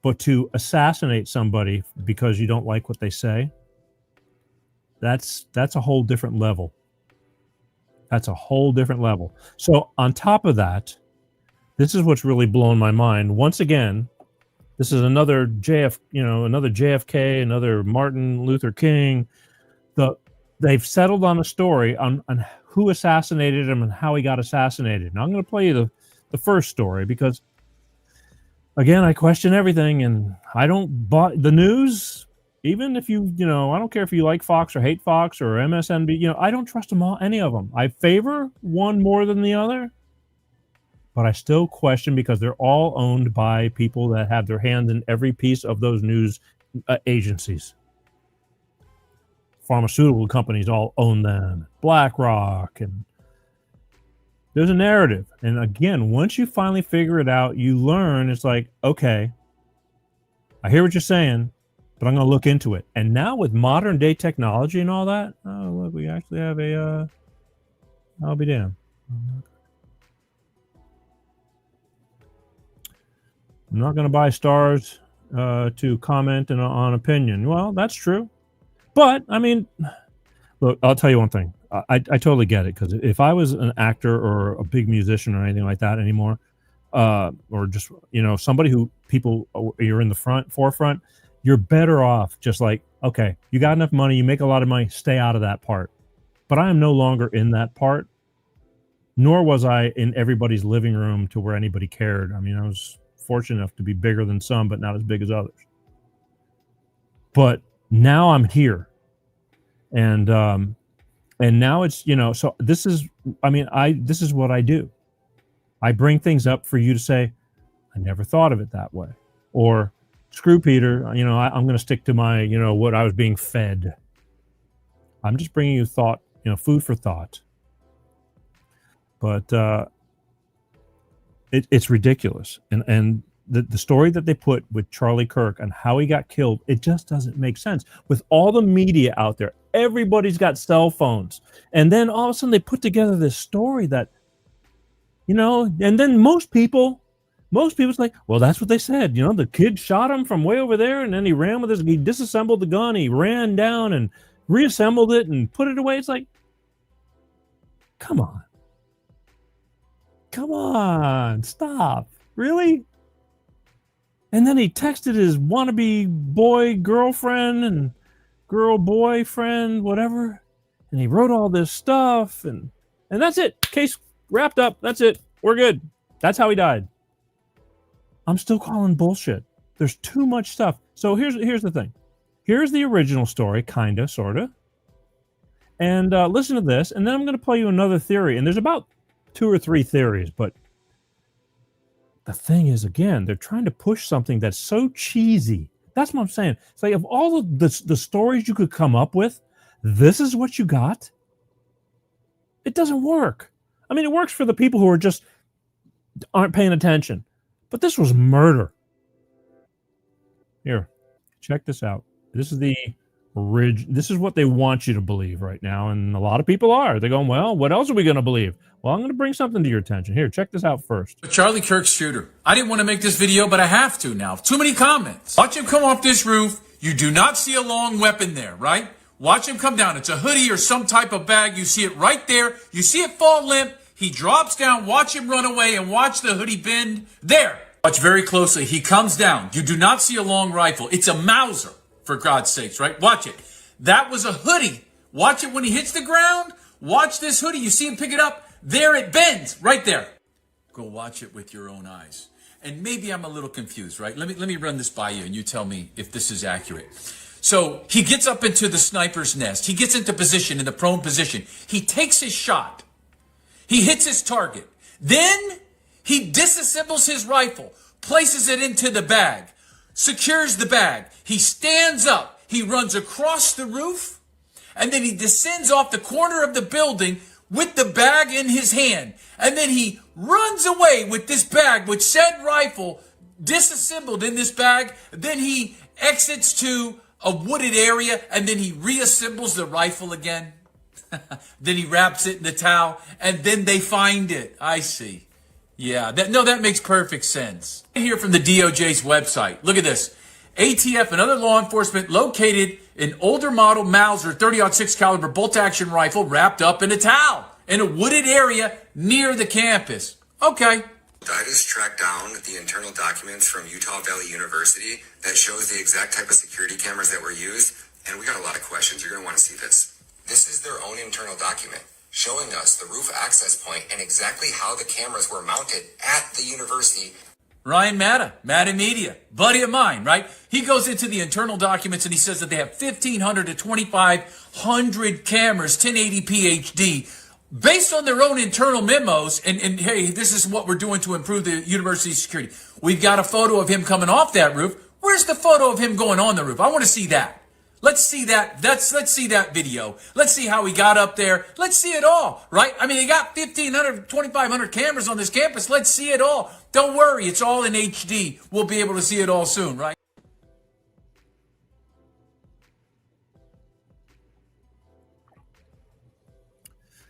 Speaker 1: But to assassinate somebody because you don't like what they say, that's a whole different level. That's a whole different level. So on top of that, this is what's really blown my mind. Once again, this is another another JFK, another Martin Luther King. They've settled on a story on who assassinated him and how he got assassinated. Now I'm going to play you the first story because, again, I question everything, and I don't buy the news. Even if I don't care if you like Fox or hate Fox or MSNBC, I don't trust them all, any of them. I favor one more than the other, but I still question because they're all owned by people that have their hands in every piece of those news agencies. Pharmaceutical companies all own them. BlackRock, and there's a narrative. And again, once you finally figure it out, you learn. It's like, okay, I hear what you're saying, but I'm going to look into it. And now with modern day technology and all that, oh look, we actually have a. I'll be damned. I'm not going to buy stars to comment on opinion. Well, that's true. But, I mean, look, I'll tell you one thing. I totally get it, because if I was an actor or a big musician or anything like that anymore, or just, somebody who you're in the forefront, you're better off just like, okay, you got enough money, you make a lot of money, stay out of that part. But I am no longer in that part, nor was I in everybody's living room to where anybody cared. I mean, I was fortunate enough to be bigger than some, but not as big as others. But now I'm here, and now it's, so this is what I do. I bring things up for you to say, I never thought of it that way, or screw Peter, I'm going to stick to my, what I was being fed. I'm just bringing you thought, food for thought. But it's ridiculous, and the story that they put with Charlie Kirk and how he got killed, it just doesn't make sense. With all the media out there, everybody's got cell phones. And then all of a sudden they put together this story that, and then most people's like, well, that's what they said. The kid shot him from way over there, and then he ran with he disassembled the gun, he ran down and reassembled it and put it away. It's like, come on, stop. Really? And then he texted his wannabe boy girlfriend and girl boyfriend, whatever. And he wrote all this stuff, and that's it. Case wrapped up. That's it. We're good. That's how he died. I'm still calling bullshit. There's too much stuff. So here's the thing. Here's the original story, kinda, sorta. And listen to this, and then I'm going to play you another theory. And there's about 2 or 3 theories, but the thing is, again, they're trying to push something that's so cheesy. That's what I'm saying. It's like, of all of the stories you could come up with, this is what you got? It doesn't work. I mean, it works for the people who are just aren't paying attention. But this was murder. Here, check this out. This is the this is what they want you to believe right now, and a lot of people are. They're going, well, what else are we going to believe? Well, I'm going to bring something to your attention. Here, check this out first.
Speaker 16: Charlie Kirk's shooter. I didn't want to make this video, but I have to now. Too many comments. Watch him come off this roof. You do not see a long weapon there, right? Watch him come down. It's a hoodie or some type of bag. You see it right there. You see it fall limp. He drops down. Watch him run away and watch the hoodie bend. There. Watch very closely. He comes down. You do not see a long rifle. It's a Mauser, for God's sakes, right? Watch it. That was a hoodie. Watch it when he hits the ground. Watch this hoodie. You see him pick it up. There it bends. Right there. Go watch it with your own eyes. And maybe I'm a little confused, right? Let me run this by you and you tell me if this is accurate. So he gets up into the sniper's nest. He gets into position, in the prone position. He takes his shot. He hits his target. Then he disassembles his rifle, places it into the bag, secures the bag. He stands up. He runs across the roof, and then he descends off the corner of the building with the bag in his hand. And then he runs away with this bag with said rifle disassembled in this bag. Then he exits to a wooded area, and then he reassembles the rifle again. Then he wraps it in the towel, and then they find it. I see. Yeah, that makes perfect sense. Here from the DOJ's website. Look at this. ATF and other law enforcement located an older model Mauser 30-06 caliber bolt-action rifle wrapped up in a towel in a wooded area near the campus. Okay.
Speaker 17: I just tracked down the internal documents from Utah Valley University that shows the exact type of security cameras that were used, and we got a lot of questions. You're going to want to see this. This is their own internal document showing us the roof access point and exactly how the cameras were mounted at the university.
Speaker 16: Ryan Matta Media, buddy of mine, right? He goes into the internal documents and he says that they have 1,500 to 2,500 cameras, 1080p HD, based on their own internal memos. And hey, this is what we're doing to improve the university's security. We've got a photo of him coming off that roof. Where's the photo of him going on the roof? I want to see that. Let's see that. Let's see that video. Let's see how he got up there. Let's see it all, right? I mean, they got 1,500, 2,500 cameras on this campus. Let's see it all. Don't worry. It's all in HD. We'll be able to see it all soon, right?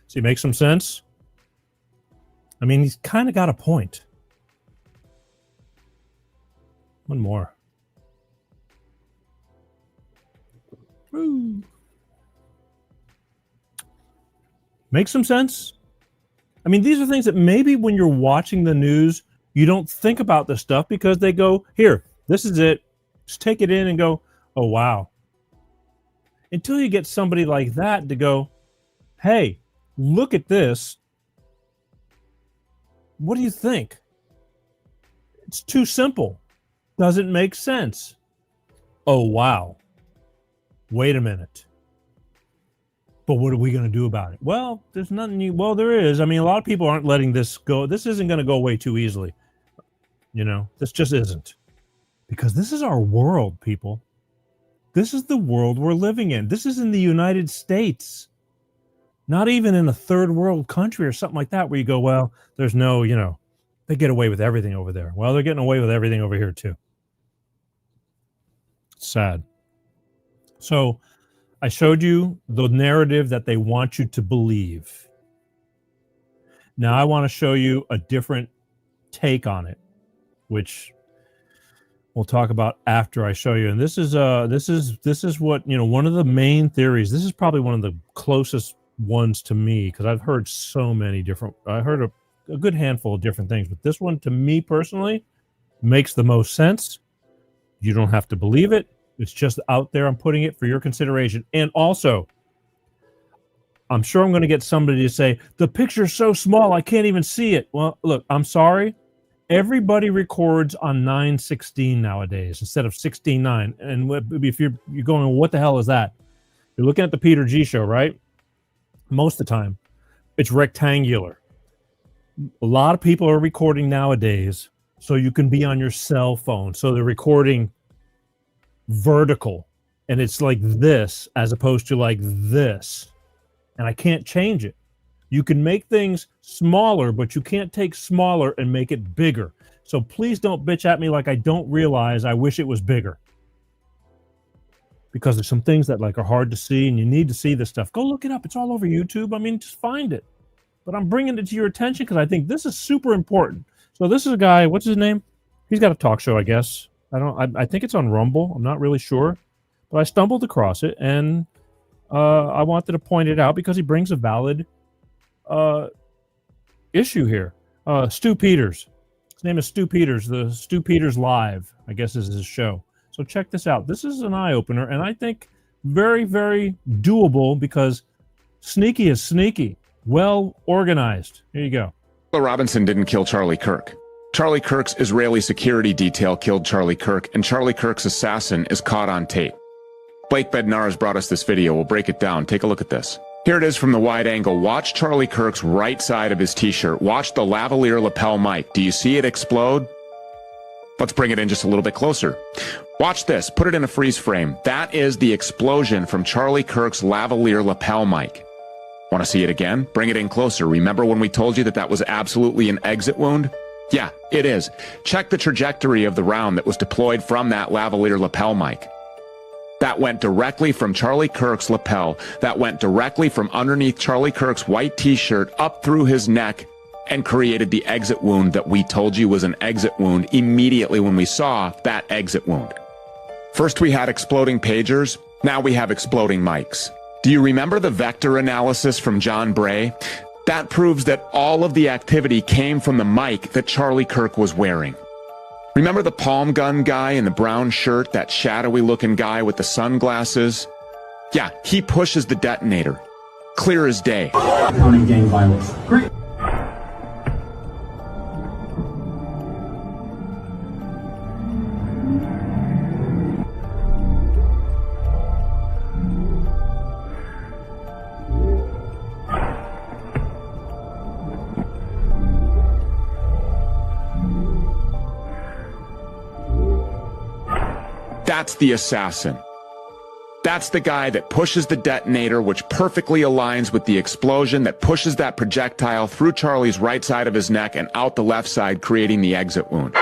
Speaker 1: See, make some sense? I mean, he's kind of got a point. One more. Woo. Make some sense? I mean, these are things that maybe when you're watching the news, you don't think about this stuff because they go, here, this is it. Just take it in and go, oh, wow. Until you get somebody like that to go, hey, look at this. What do you think? It's too simple. Doesn't make sense. Oh, wow. Wait a minute. But what are we going to do about it? Well, there's nothing. Well, there is. I mean, a lot of people aren't letting this go. This isn't going to go away too easily. You know, this just isn't. Because this is our world, people. This is the world we're living in. This is in the United States. Not even in a third world country or something like that where you go, well, there's no, you know, they get away with everything over there. Well, they're getting away with everything over here too. Sad. So I showed you the narrative that they want you to believe. Now I want to show you a different take on it, which we'll talk about after I show you. And this is what, you know, one of the main theories. This is probably one of the closest ones to me because I've heard so many different. I heard a good handful of different things, but this one to me personally makes the most sense. You don't have to believe it. It's just out there. I'm putting it for your consideration. And also, I'm sure I'm going to get somebody to say, the picture's so small, I can't even see it. Well, look, I'm sorry. Everybody records on 9:16 nowadays instead of 16:9. And if you're going, what the hell is that? You're looking at the Peter G show, right? Most of the time, it's rectangular. A lot of people are recording nowadays so you can be on your cell phone. So they're recording vertical, and it's like this as opposed to like this. And I can't change it. You can make things smaller, but you can't take smaller and make it bigger. So please don't bitch at me like I don't realize I wish it was bigger. Because there's some things that like are hard to see, and you need to see this stuff. Go look it up. It's all over YouTube. I mean, just find it. But I'm bringing it to your attention because I think this is super important. So this is a guy, what's his name? He's got a talk show, I guess. I think it's on Rumble. I'm not really sure. But I stumbled across it, and I wanted to point it out because he brings a valid issue here. Stu Peters. His name is Stu Peters. The Stu Peters Live, I guess, is his show. So check this out. This is an eye-opener, and I think very, very doable because sneaky is sneaky. Well organized. Here you go.
Speaker 18: Robinson didn't kill Charlie Kirk. Charlie Kirk's Israeli security detail killed Charlie Kirk, and Charlie Kirk's assassin is caught on tape. Blake Bednar has brought us this video. We'll break it down. Take a look at this. Here it is from the wide angle. Watch Charlie Kirk's right side of his t-shirt. Watch the lavalier lapel mic. Do you see it explode? Let's bring it in just a little bit closer. Watch this. Put it in a freeze frame. That is the explosion from Charlie Kirk's lavalier lapel mic. Want to see it again? Bring it in closer. Remember when we told you that that was absolutely an exit wound? Yeah, it is. Check the trajectory of the round that was deployed from that lavalier lapel mic. That went directly from Charlie Kirk's lapel. That went directly from underneath Charlie Kirk's white t-shirt up through his neck and created the exit wound that we told you was an exit wound immediately when we saw that exit wound. First we had exploding pagers. Now we have exploding mics. Do you remember the vector analysis from John Bray? That proves that all of the activity came from the mic that Charlie Kirk was wearing. Remember the palm gun guy in the brown shirt, that shadowy looking guy with the sunglasses? Yeah, he pushes the detonator. Clear as day.
Speaker 19: Counting gang violence. Great.
Speaker 18: That's the assassin. That's the guy that pushes the detonator, which perfectly aligns with the explosion that pushes that projectile through Charlie's right side of his neck and out the left side, creating the exit wound.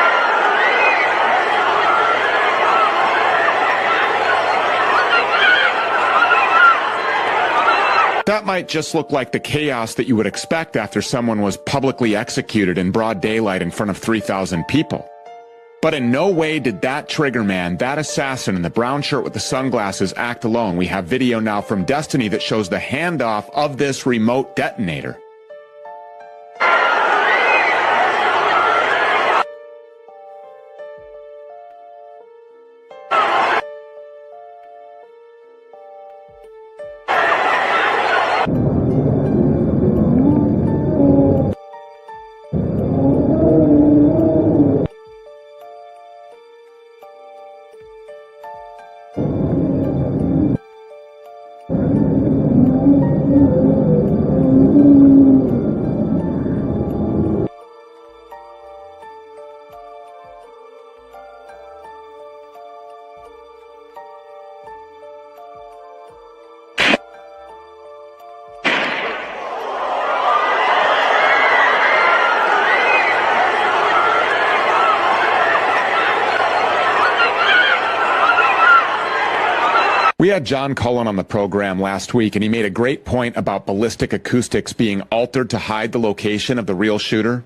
Speaker 18: That might just look like the chaos that you would expect after someone was publicly executed in broad daylight in front of 3,000 people. But in no way did that trigger man, that assassin in the brown shirt with the sunglasses, act alone. We have video now from Destiny that shows the handoff of this remote detonator. We had John Cullen on the program last week, and he made a great point about ballistic acoustics being altered to hide the location of the real shooter.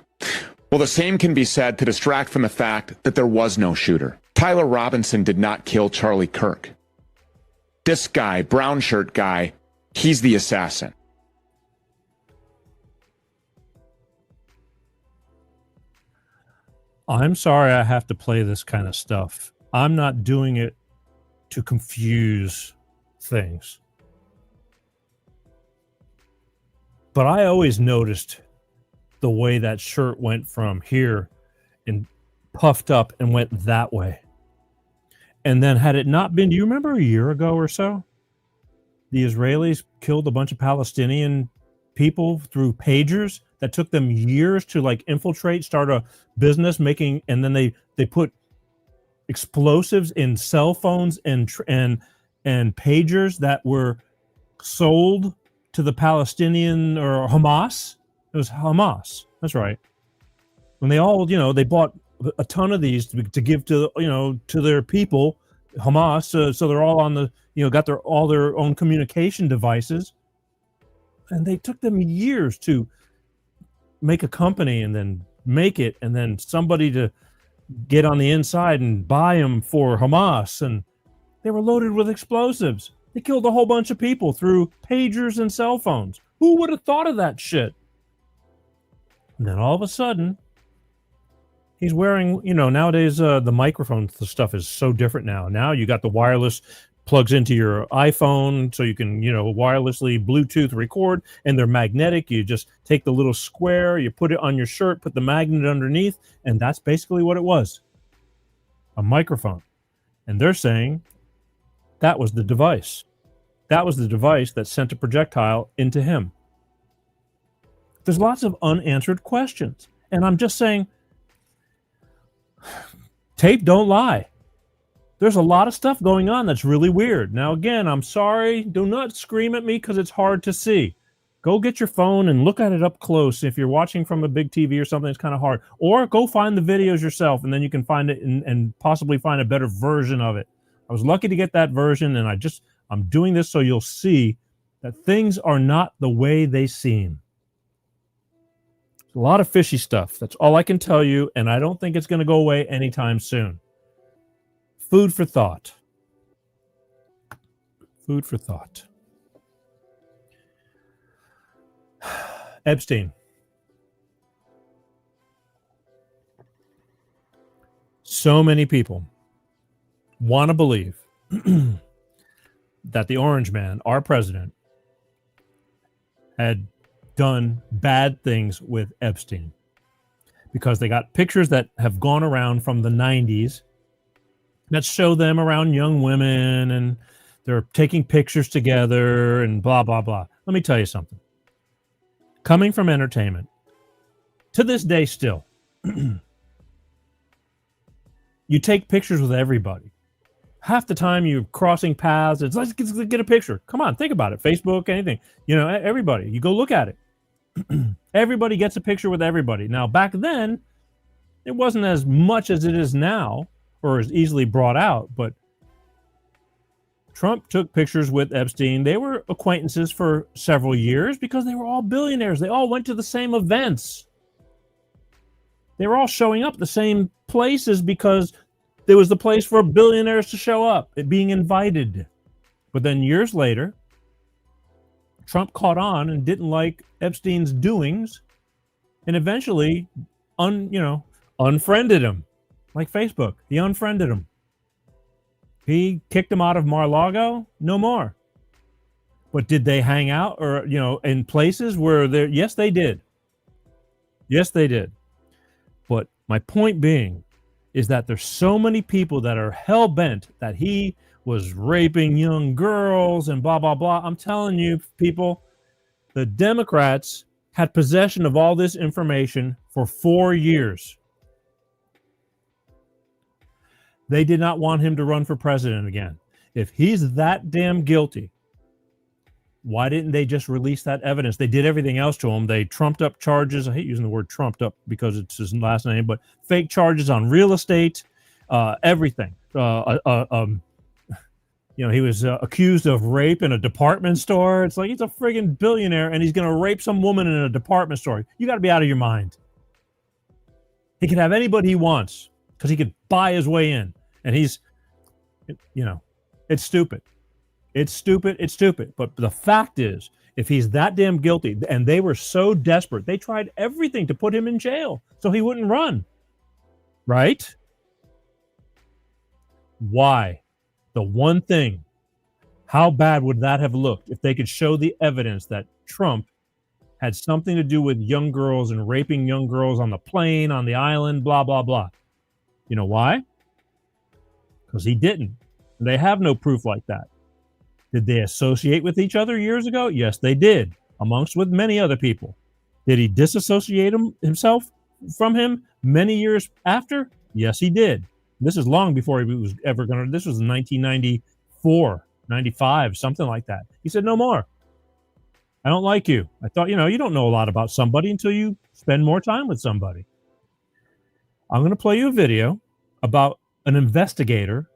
Speaker 18: Well, the same can be said to distract from the fact that there was no shooter. Tyler Robinson did not kill Charlie Kirk. This guy, brown shirt guy, he's the assassin.
Speaker 1: I'm sorry I have to play this kind of stuff. I'm not doing it to confuse things. But I always noticed the way that shirt went from here and puffed up and went that way. And then had it not been, do you remember a year ago or so? The Israelis killed a bunch of Palestinian people through pagers that took them years to like infiltrate, start a business making, and then they put explosives in cell phones and pagers that were sold to the Palestinian or Hamas. It was Hamas. That's right. When they all, they bought a ton of these to give to, to their people, Hamas. So they're all on the, got all their own communication devices. And they took them years to make a company and then make it, and then somebody to get on the inside and buy them for Hamas. And they were loaded with explosives. They killed a whole bunch of people through pagers and cell phones. Who would have thought of that shit? And then all of a sudden, he's wearing, nowadays the microphone stuff is so different now. Now you got the wireless plugs into your iPhone so you can, wirelessly Bluetooth record, and they're magnetic. You just take the little square, you put it on your shirt, put the magnet underneath, and that's basically what it was. A microphone. And they're saying that was the device. That was the device that sent a projectile into him. There's lots of unanswered questions. And I'm just saying, tape don't lie. There's a lot of stuff going on that's really weird. Now, again, I'm sorry. Do not scream at me because it's hard to see. Go get your phone and look at it up close. If you're watching from a big TV or something, it's kind of hard. Or go find the videos yourself, and then you can find it and possibly find a better version of it. I was lucky to get that version, and I'm doing this so you'll see that things are not the way they seem. A lot of fishy stuff. That's all I can tell you, and I don't think it's going to go away anytime soon. Food for thought. Food for thought. Epstein. So many people want to believe that the Orange Man, our president, had done bad things with Epstein because they got pictures that have gone around from the 90s that show them around young women and they're taking pictures together and blah, blah, blah. Let me tell you something. Coming from entertainment, to this day still, you take pictures with everybody. Half the time you're crossing paths, it's like, let's get a picture. Come on, think about it. Facebook, anything. Everybody, you go look at it. Everybody gets a picture with everybody. Now, back then, it wasn't as much as it is now, or as easily brought out, but Trump took pictures with Epstein. They were acquaintances for several years because they were all billionaires. They all went to the same events. They were all showing up the same places because there was the place for billionaires to show up, being invited. But then years later, Trump caught on and didn't like Epstein's doings and eventually unfriended him. Like Facebook, he unfriended him. He kicked him out of Mar-a-Lago. No more. But did they hang out or, in places where they're, yes, they did. Yes, they did. But my point being is that there's so many people that are hell-bent that he was raping young girls and blah, blah, blah. I'm telling you, people, the Democrats had possession of all this information for 4 years. They did not want him to run for president again. If he's that damn guilty, why didn't they just release that evidence? They did everything else to him. They trumped up charges. I hate using the word trumped up because it's his last name, but fake charges on real estate, everything. He was accused of rape in a department store. It's like he's a friggin' billionaire and he's going to rape some woman in a department store. You got to be out of your mind. He can have anybody he wants because he could buy his way in. And he's, it's stupid. It's stupid. It's stupid. But the fact is, if he's that damn guilty, and they were so desperate, they tried everything to put him in jail so he wouldn't run. Right? Why? The one thing. How bad would that have looked if they could show the evidence that Trump had something to do with young girls and raping young girls on the plane, on the island, blah, blah, blah. You know why? Because he didn't. They have no proof like that. Did they associate with each other years ago? Yes, they did, amongst with many other people. Did he disassociate himself from him many years after? Yes, he did. This is long before he was ever going to, this was 1994, 95, something like that. He said, no more. I don't like you. I thought, you don't know a lot about somebody until you spend more time with somebody. I'm going to play you a video about an investigator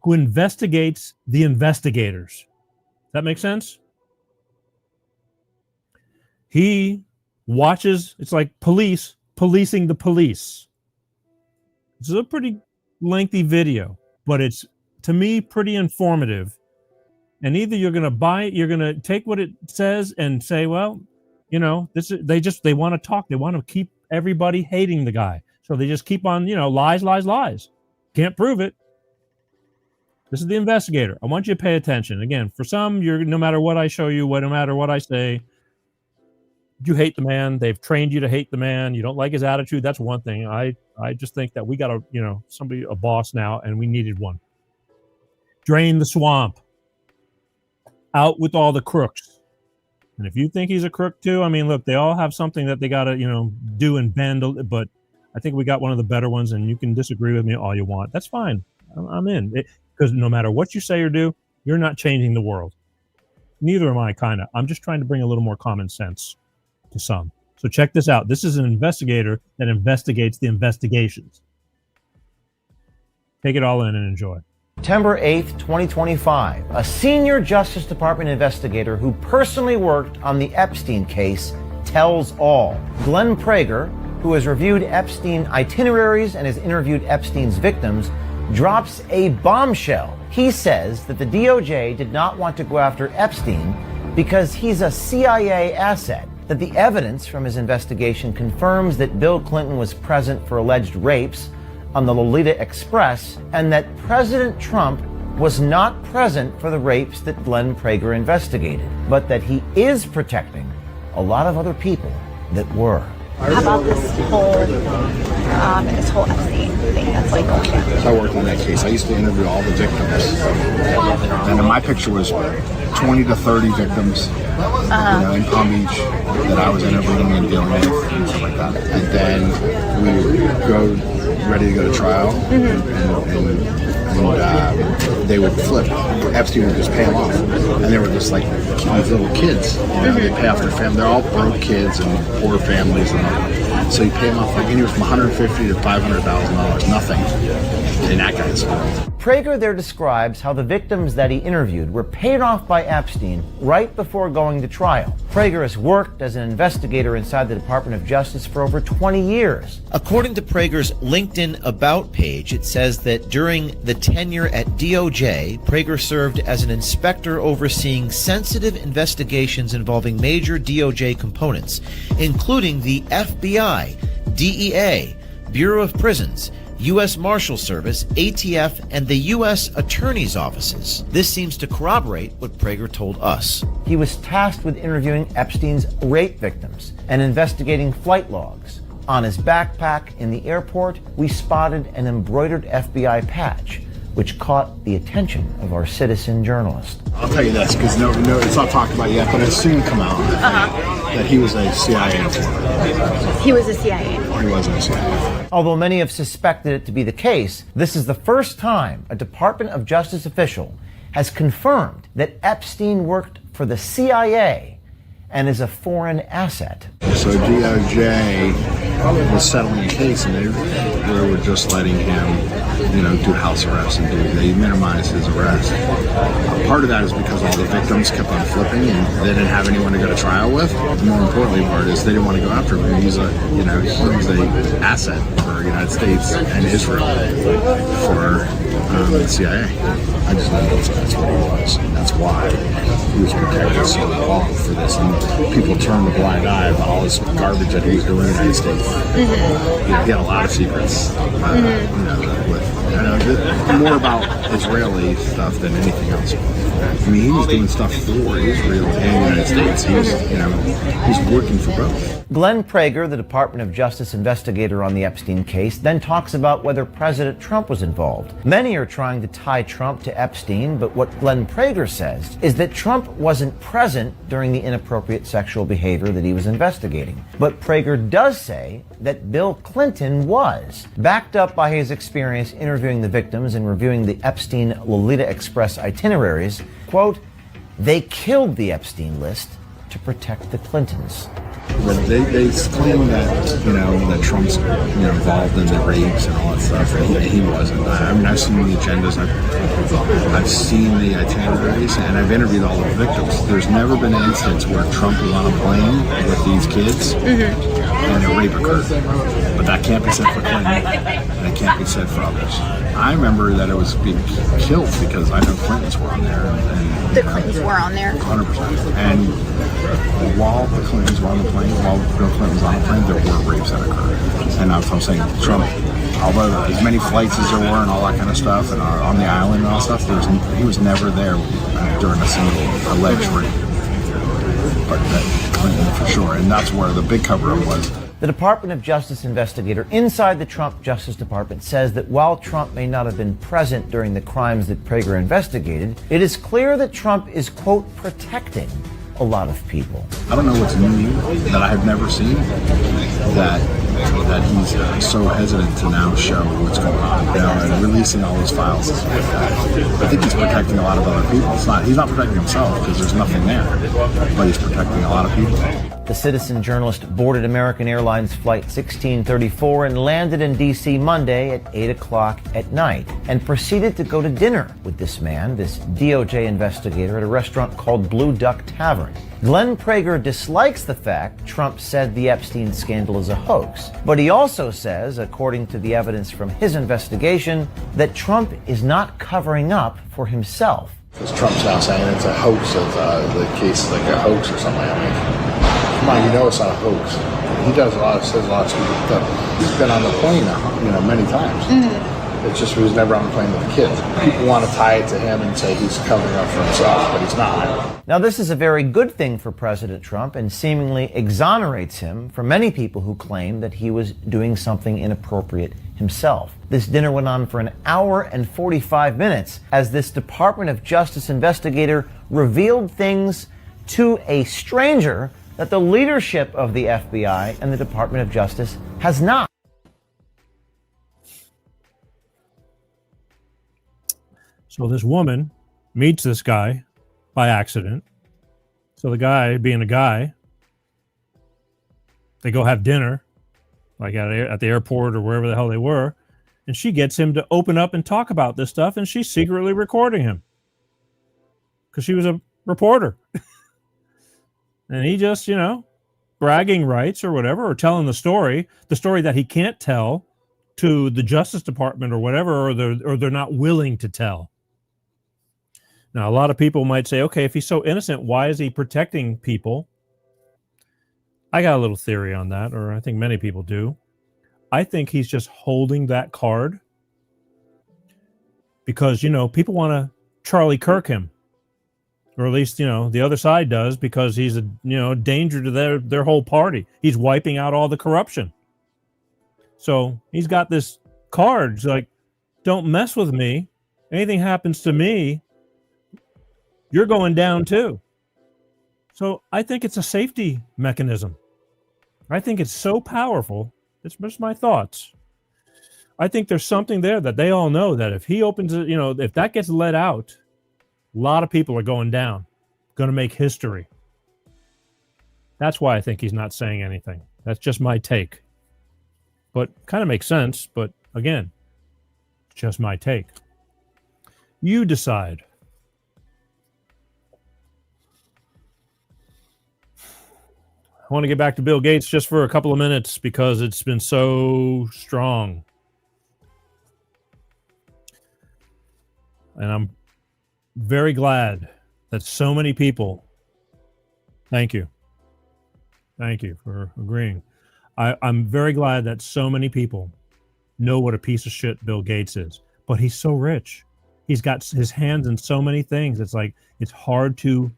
Speaker 1: who investigates the investigators. Does that make sense? He watches, it's like police policing the police. This is a pretty lengthy video, but it's, to me, pretty informative. And either you're going to buy it, you're going to take what it says and say, well, this is, they want to talk. They want to keep everybody hating the guy. So they just keep on, lies, lies, lies. Can't prove it. This is the investigator. I want you to pay attention. Again, for some, no matter what I show you, no matter what I say, you hate the man. They've trained you to hate the man. You don't like his attitude. That's one thing. I just think that we got a boss now, and we needed one. Drain the swamp. Out with all the crooks. And if you think he's a crook too, I mean, look, they all have something that they got to, do and bend. But I think we got one of the better ones, and you can disagree with me all you want. That's fine. I'm in. Because no matter what you say or do, you're not changing the world. Neither am I, kind of. I'm just trying to bring a little more common sense to some. So check this out. This is an investigator that investigates the investigations. Take it all in and enjoy.
Speaker 20: September 8th, 2025, a senior Justice Department investigator who personally worked on the Epstein case tells all. Glenn Prager, who has reviewed Epstein itineraries and has interviewed Epstein's victims, drops a bombshell. He says that the DOJ did not want to go after Epstein because he's a CIA asset, that the evidence from his investigation confirms that Bill Clinton was present for alleged rapes on the Lolita Express, and that President Trump was not present for the rapes that Glenn Prager investigated, but that he is protecting a lot of other people that were.
Speaker 5: How about this whole Epstein thing that's like going on?
Speaker 21: So I worked on that case. I used to interview all the victims. And then my picture was 20 to 30 victims in Palm Beach that I was interviewing and dealing with and stuff like that. And then we would go ready to go to trial, and they would flip. Epstein would just pay them off, and they were just like little kids. They pay off their family. They're all broke kids and poor families, and all. So you pay them off like anywhere from $150,000 to $500,000. Nothing in that guy's world.
Speaker 20: Prager there describes how the victims that he interviewed were paid off by Epstein right before going to trial. Prager has worked as an investigator inside the Department of Justice for over 20 years. According to Prager's LinkedIn About page, it says that during the tenure at DOJ, Prager served as an inspector overseeing sensitive investigations involving major DOJ components, including the FBI, DEA, Bureau of Prisons, U.S. Marshal Service, ATF, and the U.S. Attorney's offices. This seems to corroborate what Prager told us. He was tasked with interviewing Epstein's rape victims and investigating flight logs. On his backpack in the airport, we spotted an embroidered FBI patch, which caught the attention of our citizen journalist.
Speaker 21: I'll tell you this, because no, it's not talked about yet, but it'll soon come out that he was a CIA informant.
Speaker 5: He was a CIA informant.
Speaker 21: He was a CIA.
Speaker 20: Although many have suspected it to be the case, this is the first time a Department of Justice official has confirmed that Epstein worked for the CIA and is a foreign asset.
Speaker 21: So DOJ was settling the case, and they were just letting him, do house arrest, and they minimized his arrest. Part of that is because all the victims kept on flipping, and they didn't have anyone to go to trial with. The more importantly part is they didn't want to go after him. He's a, he was a asset for the United States and Israel for the CIA. I just know that's what he was, and that's why he was protected so long for this. And people turned a blind eye about all this garbage that he was doing in the United States. He had a lot of secrets, with More about Israeli stuff than anything else. I mean, he was doing stuff for Israel and the United States. He was, he's working for both.
Speaker 20: Glenn Prager, the Department of Justice investigator on the Epstein case, then talks about whether President Trump was involved. Many are trying to tie Trump to Epstein, but what Glenn Prager says is that Trump wasn't present during the inappropriate sexual behavior that he was investigating. But Prager does say that Bill Clinton was, backed up by his experience interviewing the victims and reviewing the Epstein Lolita Express itineraries. Quote, they killed the Epstein list to protect the Clintons.
Speaker 21: But they claim that, that Trump's, involved in the rapes and all that stuff, and he wasn't. I mean, I've seen the agendas, I've seen the itineraries, and I've interviewed all the victims. There's never been an instance where Trump was on a plane with these kids and a rape occurred. But that can't be said for Clinton, and it can't be said for others. I remember that it was being killed because I know Clintons were on there. And
Speaker 5: the Clintons were on there?
Speaker 21: 100%. And while the Clintons were on the plane, while Bill Clinton was on the plane, there were rapes that occurred. And that's what I'm saying. Trump, although as many flights as there were and all that kind of stuff, and on the island and all that stuff, he was never there during a single alleged rape. But that Clinton for sure. And that's where the big cover-up was.
Speaker 20: The Department of Justice investigator inside the Trump Justice Department says that while Trump may not have been present during the crimes that Prager investigated, it is clear that Trump is, quote, protecting a lot of people.
Speaker 21: I don't know what's new that I have never seen that he's so hesitant to now show what's going on, and releasing all these files. I think he's protecting a lot of other people. He's not protecting himself because there's nothing there, but he's protecting a lot of people.
Speaker 20: The citizen journalist boarded American Airlines Flight 1634 and landed in D.C. Monday at 8 o'clock at night and proceeded to go to dinner with this man, this DOJ investigator, at a restaurant called Blue Duck Tavern. Glenn Prager dislikes the fact Trump said the Epstein scandal is a hoax, but he also says, according to the evidence from his investigation, that Trump is not covering up for himself.
Speaker 21: Because Trump's now saying it's a hoax, the case is like a hoax or something. I mean, come on, it's not a hoax. He says a lot of stupid stuff. He's been on the plane, many times. It's just he was never on the plane with the kids. People want to tie it to him and say he's covering up for himself, but he's not.
Speaker 20: Now, this is a very good thing for President Trump and seemingly exonerates him from many people who claim that he was doing something inappropriate himself. This dinner went on for an hour and 45 minutes as this Department of Justice investigator revealed things to a stranger that the leadership of the FBI and the Department of Justice has not.
Speaker 1: So this woman meets this guy by accident. So the guy, being a guy, they go have dinner, like at the airport or wherever the hell they were, and she gets him to open up and talk about this stuff, and she's secretly recording him because she was a reporter. And he just, bragging rights or whatever, or telling the story that he can't tell to the Justice Department or whatever, or they're not willing to tell. Now, a lot of people might say, okay, if he's so innocent, why is he protecting people? I got a little theory on that, or I think many people do. I think he's just holding that card because, people want to Charlie Kirk him. Or at least, the other side does, because he's a, danger to their whole party. He's wiping out all the corruption. So he's got this card. It's like, don't mess with me. Anything happens to me, you're going down too. So I think it's a safety mechanism. I think it's so powerful. It's just my thoughts. I think there's something there that they all know that if he opens it, if that gets let out, a lot of people are going down, going to make history. That's why I think he's not saying anything. That's just my take. But kind of makes sense. But again, just my take. You decide. I want to get back to Bill Gates just for a couple of minutes because it's been so strong. And I'm very glad that so many people, thank you for agreeing. I'm very glad that so many people know what a piece of shit Bill Gates is. but he's so rich. He's got his hands in so many things. It's like it's hard to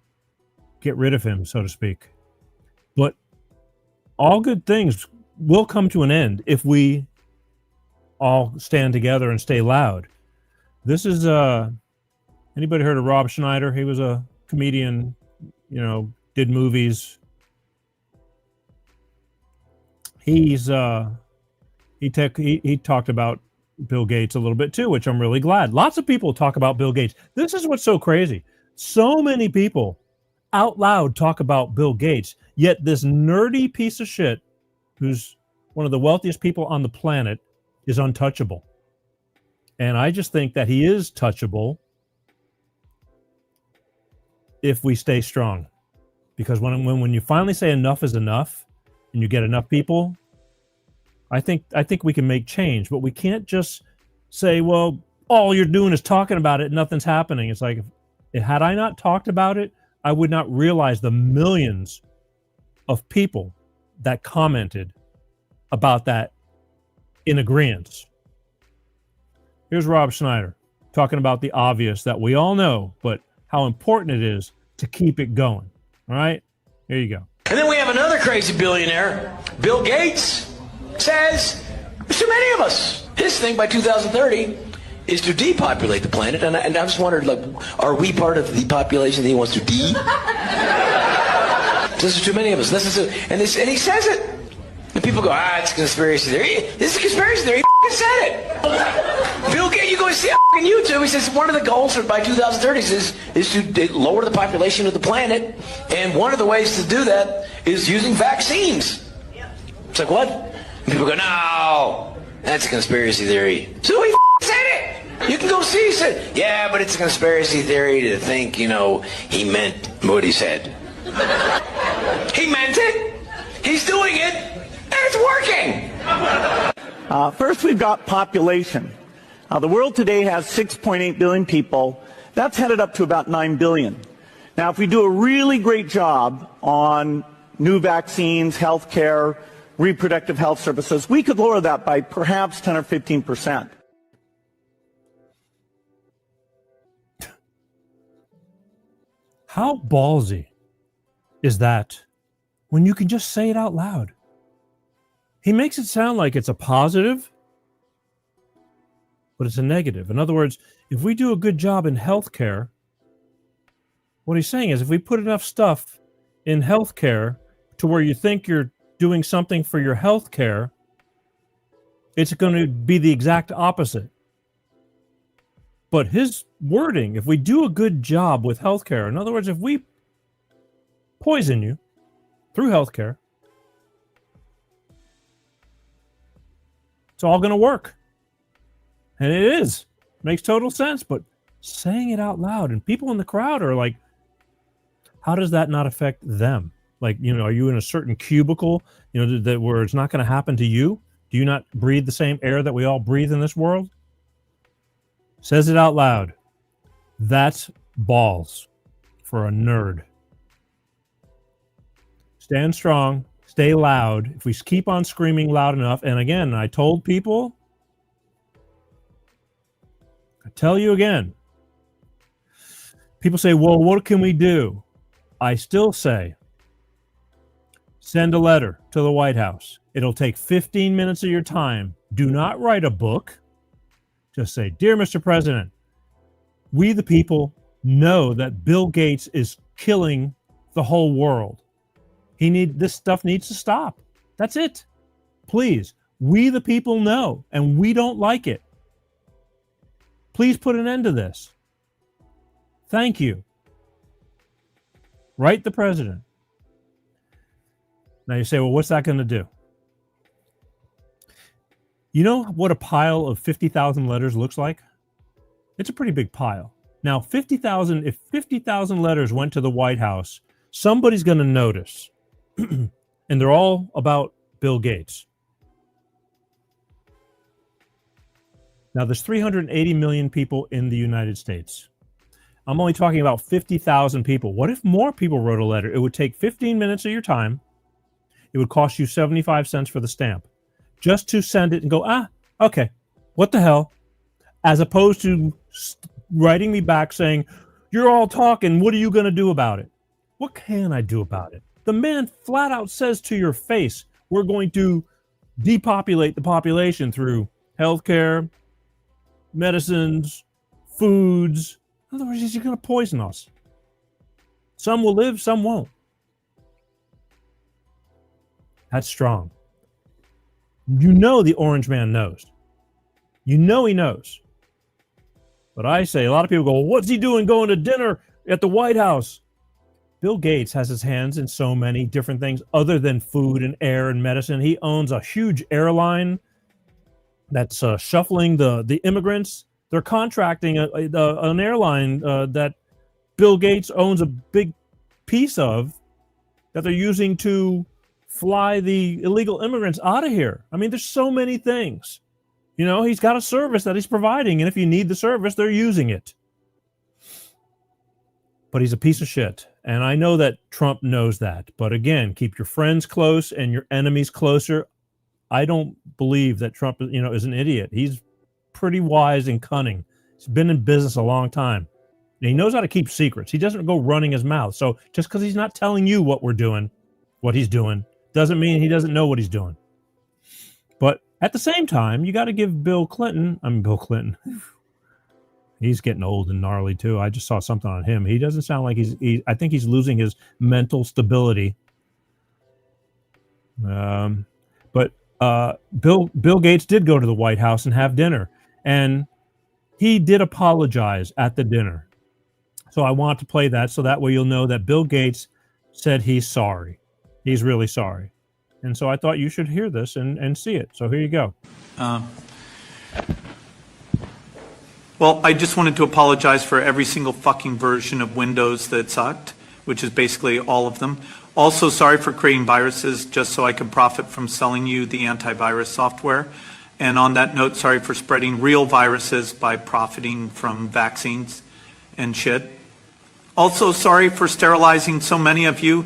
Speaker 1: get rid of him, so to speak. But all good things will come to an end if we all stand together and stay loud. This is anybody heard of Rob Schneider? He was a comedian, did movies. He talked about Bill Gates a little bit too, which I'm really glad. Lots of people talk about Bill Gates. This is what's so crazy. So many people out loud talk about Bill Gates, yet this nerdy piece of shit, who's one of the wealthiest people on the planet, is untouchable. And I just think that he is touchable if we stay strong. Because when you finally say enough is enough and you get enough people, I think we can make change. But we can't just say, well, all you're doing is talking about it, nothing's happening. It's like, had I not talked about it, I would not realize the millions of people that commented about that in agreement. Here's Rob Schneider talking about the obvious that we all know, but how important it is to keep it going. All right, here you go.
Speaker 2: And then we have another crazy billionaire, Bill Gates, says there's too many of us. His thing by 2030 is to depopulate the planet, and I just wondered, like, are we part of the population that he wants to There's too many of us. And he says it. And people go, it's a conspiracy theory. This is a conspiracy theory. He said it. Bill Gates, you go see on YouTube. He says one of the goals by 2030 is to lower the population of the planet. And one of the ways to do that is using vaccines. It's like, what? And people go, no, that's a conspiracy theory. So he said it. You can go see. He said, yeah, but it's a conspiracy theory to think, he meant what he said. He meant it. He's doing it. And it's working.
Speaker 22: First, we've got population. The world today has 6.8 billion people. That's headed up to about 9 billion. Now, if we do a really great job on new vaccines, health care, reproductive health services, we could lower that by perhaps 10 or 15%.
Speaker 1: How ballsy is that when you can just say it out loud? He makes it sound like it's a positive, but it's a negative. In other words, if we do a good job in healthcare, what he's saying is if we put enough stuff in healthcare to where you think you're doing something for your healthcare, it's going to be the exact opposite. But his wording, if we do a good job with healthcare, in other words, if we poison you through healthcare, it's all going to work. And it is. Makes total sense. But saying it out loud, and people in the crowd are like, how does that not affect them? Like, are you in a certain cubicle, that where it's not going to happen to you? Do you not breathe the same air that we all breathe in this world? Says it out loud. That's balls for a nerd. Stand strong. Stay loud. If we keep on screaming loud enough, and again, I told people, I tell you again, people say, well, what can we do? I still say, send a letter to the White House. It'll take 15 minutes of your time. Do not write a book. Just say, dear Mr. President, we the people know that Bill Gates is killing the whole world. This stuff needs to stop. That's it. Please. We the people know, and we don't like it. Please put an end to this. Thank you. Write the president. Now you say, well, what's that going to do? You know what a pile of 50,000 letters looks like? It's a pretty big pile. Now, if 50,000 letters went to the White House, somebody's going to notice. And they're all about Bill Gates. Now, there's 380 million people in the United States. I'm only talking about 50,000 people. What if more people wrote a letter? It would take 15 minutes of your time. It would cost you 75 cents for the stamp. Just to send it and go, okay, what the hell? as opposed to writing me back saying, you're all talking, what are you going to do about it? What can I do about it? The man flat out says to your face, we're going to depopulate the population through healthcare, medicines, foods. In other words, he's going to poison us. Some will live, some won't. That's strong. You know the orange man knows. You know he knows. But I say, a lot of people go, well, what's he doing going to dinner at the White House? Bill Gates has his hands in so many different things other than food and air and medicine. He owns a huge airline that's shuffling the immigrants. They're contracting an airline that Bill Gates owns a big piece of that they're using to fly the illegal immigrants out of here. I mean, there's so many things. You know, he's got a service that he's providing, and if you need the service, they're using it. But he's a piece of shit. And I know that Trump knows that. But again, keep your friends close and your enemies closer. I don't believe that Trump, is an idiot. He's pretty wise and cunning. He's been in business a long time. And he knows how to keep secrets. He doesn't go running his mouth. So just because he's not telling you what he's doing, doesn't mean he doesn't know what he's doing. But at the same time, you got to give Bill Clinton. He's getting old and gnarly too. I just saw something on him. He doesn't sound like I think he's losing his mental stability. But Bill Gates did go to the White House and have dinner, and he did apologize at the dinner. So I want to play that so that way you'll know that Bill Gates said he's sorry. He's really sorry. And so I thought you should hear this and see it. So here you go.
Speaker 6: Well, I just wanted to apologize for every single fucking version of Windows that sucked, which is basically all of them. Also, sorry for creating viruses just so I could profit from selling you the antivirus software. And on that note, sorry for spreading real viruses by profiting from vaccines and shit. Also, sorry for sterilizing so many of you.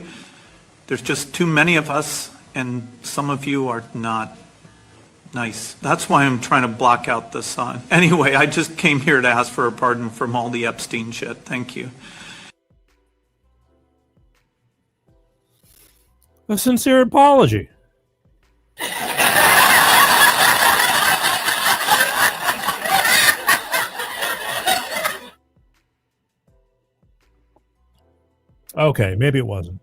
Speaker 6: There's just too many of us, and some of you are not nice. That's why I'm trying to block out the sun. Anyway, I just came here to ask for a pardon from all the Epstein shit. Thank you.
Speaker 1: A sincere apology. Okay, maybe it wasn't.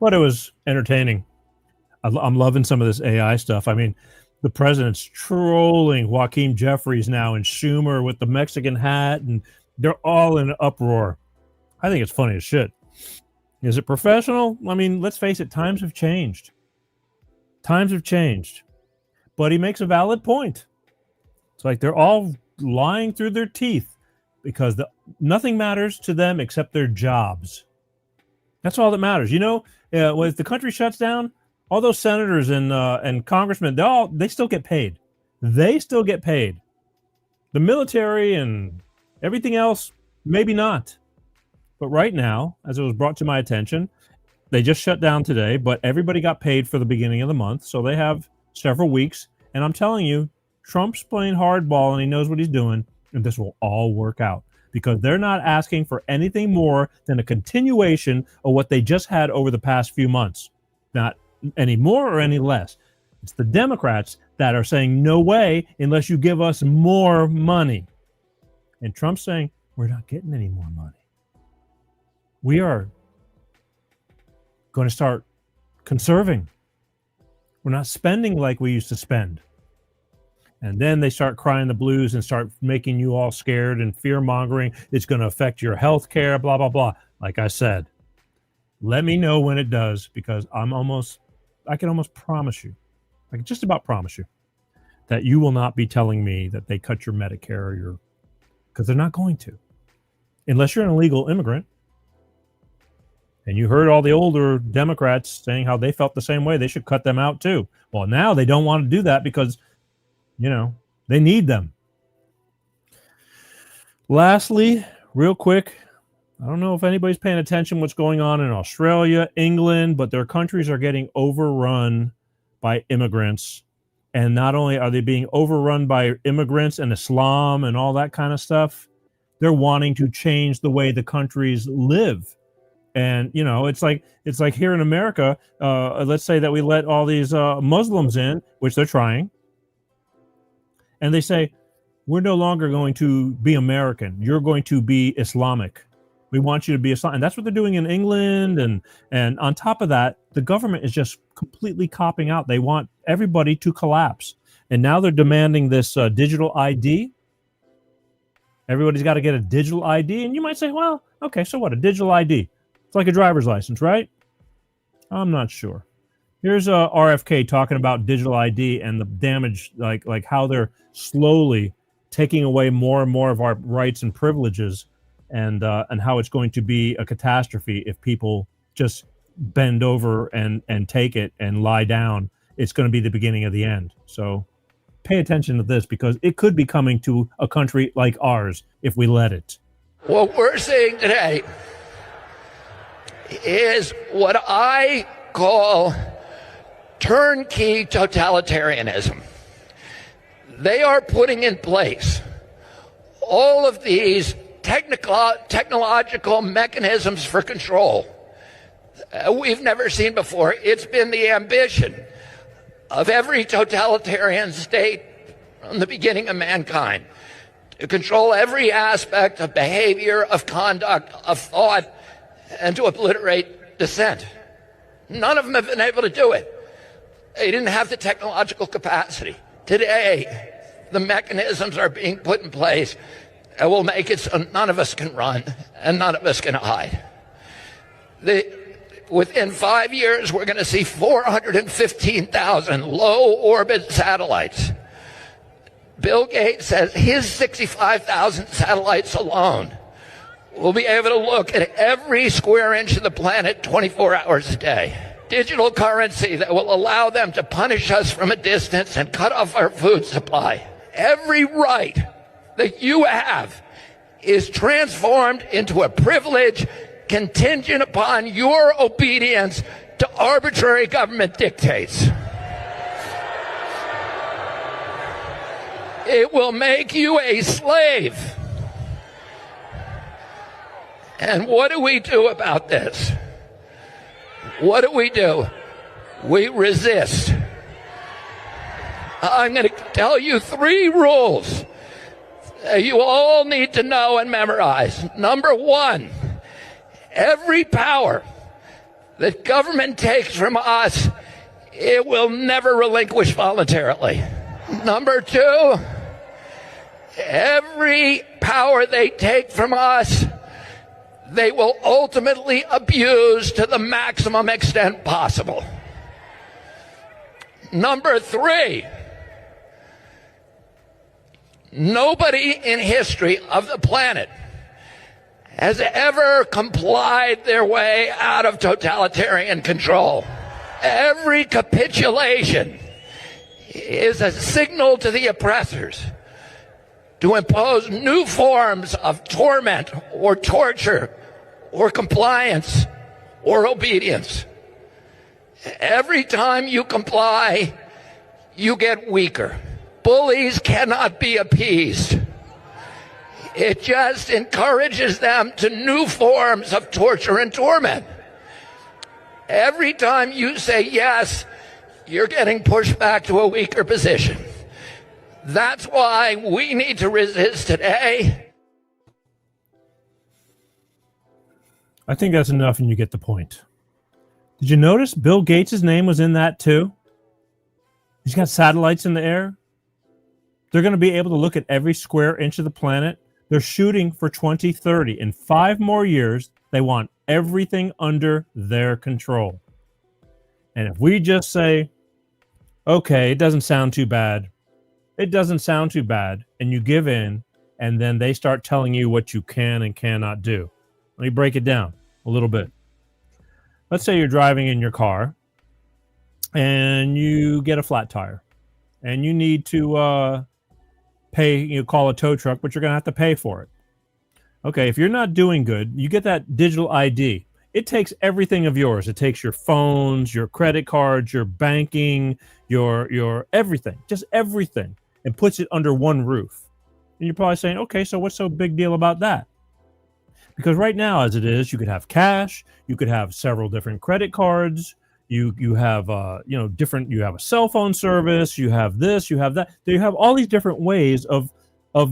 Speaker 1: But it was entertaining. I'm loving some of this AI stuff. I mean, the president's trolling Joaquin Jeffries now and Schumer with the Mexican hat, and they're all in an uproar. I think it's funny as shit. Is it professional? I mean, let's face it, times have changed. Times have changed. But he makes a valid point. It's like they're all lying through their teeth because nothing matters to them except their jobs. That's all that matters. When the country shuts down, all those senators and congressmen, they still get paid. They still get paid. The military and everything else, maybe not. But right now, as it was brought to my attention, they just shut down today, but everybody got paid for the beginning of the month, so they have several weeks. And I'm telling you, Trump's playing hardball and he knows what he's doing, and this will all work out because they're not asking for anything more than a continuation of what they just had over the past few months. Not any more or any less. It's the Democrats that are saying, no way unless you give us more money. And Trump's saying, we're not getting any more money. We are going to start conserving. We're not spending like we used to spend. And then they start crying the blues and start making you all scared and fear-mongering. It's going to affect your health care, blah, blah, blah. Like I said, let me know when it does because I can almost promise you, I can just about promise you that you will not be telling me that they cut your Medicare or because they're not going to. Unless you're an illegal immigrant. And you heard all the older Democrats saying how they felt the same way. They should cut them out too. Well, now they don't want to do that because, they need them. Lastly, real quick, I don't know if anybody's paying attention what's going on in Australia, England, but their countries are getting overrun by immigrants. And not only are they being overrun by immigrants and Islam and all that kind of stuff, they're wanting to change the way the countries live. And, you know, it's like here in America, let's say that we let all these Muslims in, which they're trying. And they say, we're no longer going to be American. You're going to be Islamic. We want you to be Islamic. And that's what they're doing in England. And on top of that, the government is just completely copping out. They want everybody to collapse. And now they're demanding this digital ID. Everybody's got to get a digital ID. And you might say, well, okay, so what? A digital ID. It's like a driver's license, right? I'm not sure. Here's RFK talking about digital ID and the damage, like how they're slowly taking away more and more of our rights and privileges, and how it's going to be a catastrophe if people just bend over and take it and lie down. It's going to be the beginning of the end. So pay attention to this, because it could be coming to a country like ours if we let it.
Speaker 4: What we're seeing today is what I call turnkey totalitarianism. They are putting in place all of these technological mechanisms for control we've never seen before. It's been the ambition of every totalitarian state from the beginning of mankind to control every aspect of behavior, of conduct, of thought, and to obliterate dissent. None of them have been able to do it. They didn't have the technological capacity. Today, the mechanisms are being put in place that will make it so none of us can run and none of us can hide. Within 5 years, we're going to see 415,000 low-orbit satellites. Bill Gates says his 65,000 satellites alone will be able to look at every square inch of the planet 24 hours a day. Digital currency that will allow them to punish us from a distance and cut off our food supply. Every right that you have is transformed into a privilege contingent upon your obedience to arbitrary government dictates. It will make you a slave. And what do we do about this? What do? We resist. I'm going to tell you 3 rules you all need to know and memorize. Number 1, every power that government takes from us, it will never relinquish voluntarily. Number 2, every power they take from us, they will ultimately abuse to the maximum extent possible. Number 3, nobody in history of the planet has ever complied their way out of totalitarian control. Every capitulation is a signal to the oppressors to impose new forms of torment or torture or compliance or obedience. Every time you comply, you get weaker. Bullies cannot be appeased. It just encourages them to new forms of torture and torment. Every time you say yes, you're getting pushed back to a weaker position. That's why we need to resist today.
Speaker 1: I think that's enough and you get the point. Did you notice Bill Gates' name was in that too? He's got satellites in the air. They're going to be able to look at every square inch of the planet. They're shooting for 2030. In 5 more years, they want everything under their control. And if we just say, okay, it doesn't sound too bad. It doesn't sound too bad. And you give in, and then they start telling you what you can and cannot do. Let me break it down a little bit. Let's say you're driving in your car and you get a flat tire and you need to call a tow truck, but you're going to have to pay for it. Okay, if you're not doing good, you get that digital ID. It takes everything of yours. It takes your phones, your credit cards, your banking, your everything, just everything, and puts it under one roof. And you're probably saying, okay, so what's so big deal about that? Because right now, as it is, you could have cash, you could have several different credit cards, you have different, you have a cell phone service, you have this, you have that. You have all these different ways of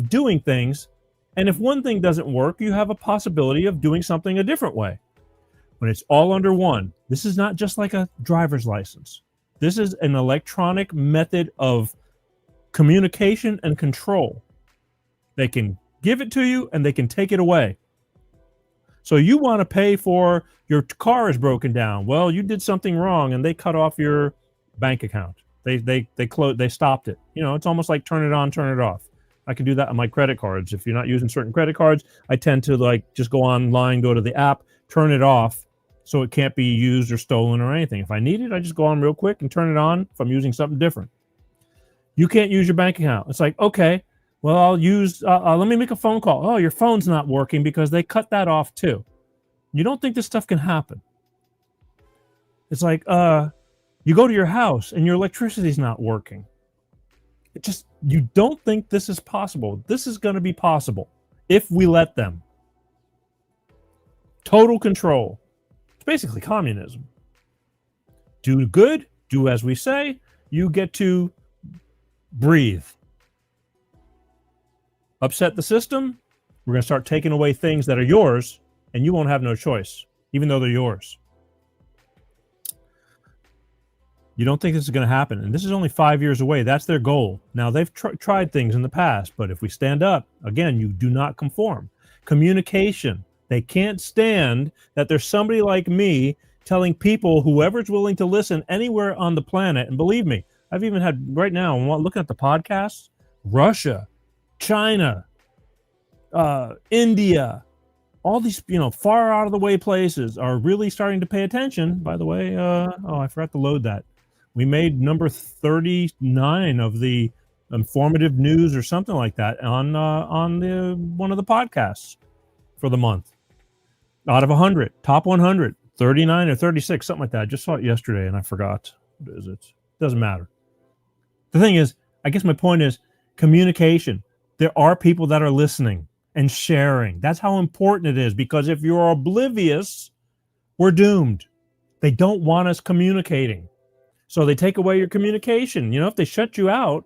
Speaker 1: doing things. And if one thing doesn't work, you have a possibility of doing something a different way. When it's all under one, this is not just like a driver's license. This is an electronic method of communication and control. They can give it to you and they can take it away. So you want to pay for your car is broken down. Well, you did something wrong and they cut off your bank account. They stopped it. You know, it's almost like turn it on, turn it off. I can do that on my credit cards. If you're not using certain credit cards, I tend to like just go online, go to the app, turn it off so it can't be used or stolen or anything. If I need it, I just go on real quick and turn it on if I'm using something different. You can't use your bank account. It's like, okay, well, I'll use, let me make a phone call. Oh, your phone's not working because they cut that off too. You don't think this stuff can happen. It's like, you go to your house and your electricity's not working. You don't think this is possible. This is going to be possible if we let them. Total control. It's basically communism. Do good, do as we say, you get to breathe. Upset the system, we're going to start taking away things that are yours, and you won't have no choice, even though they're yours. You don't think this is going to happen, and this is only 5 years away. That's their goal. Now, they've tried things in the past, but if we stand up, again, you do not conform. Communication. They can't stand that there's somebody like me telling people, whoever's willing to listen anywhere on the planet, and believe me, I've even had, right now, I'm looking at the podcasts, Russia, China, India, all these, far out of the way places are really starting to pay attention. By the way, I forgot to load that. We made number 39 of the informative news or something like that on the one of the podcasts for the month. Out of 100, top 100, 39 or 36, something like that. I just saw it yesterday and I forgot. What is it? Doesn't matter. The thing is, I guess my point is communication. There are people that are listening and sharing. That's how important it is, because if you're oblivious, we're doomed. They don't want us communicating. So they take away your communication. If they shut you out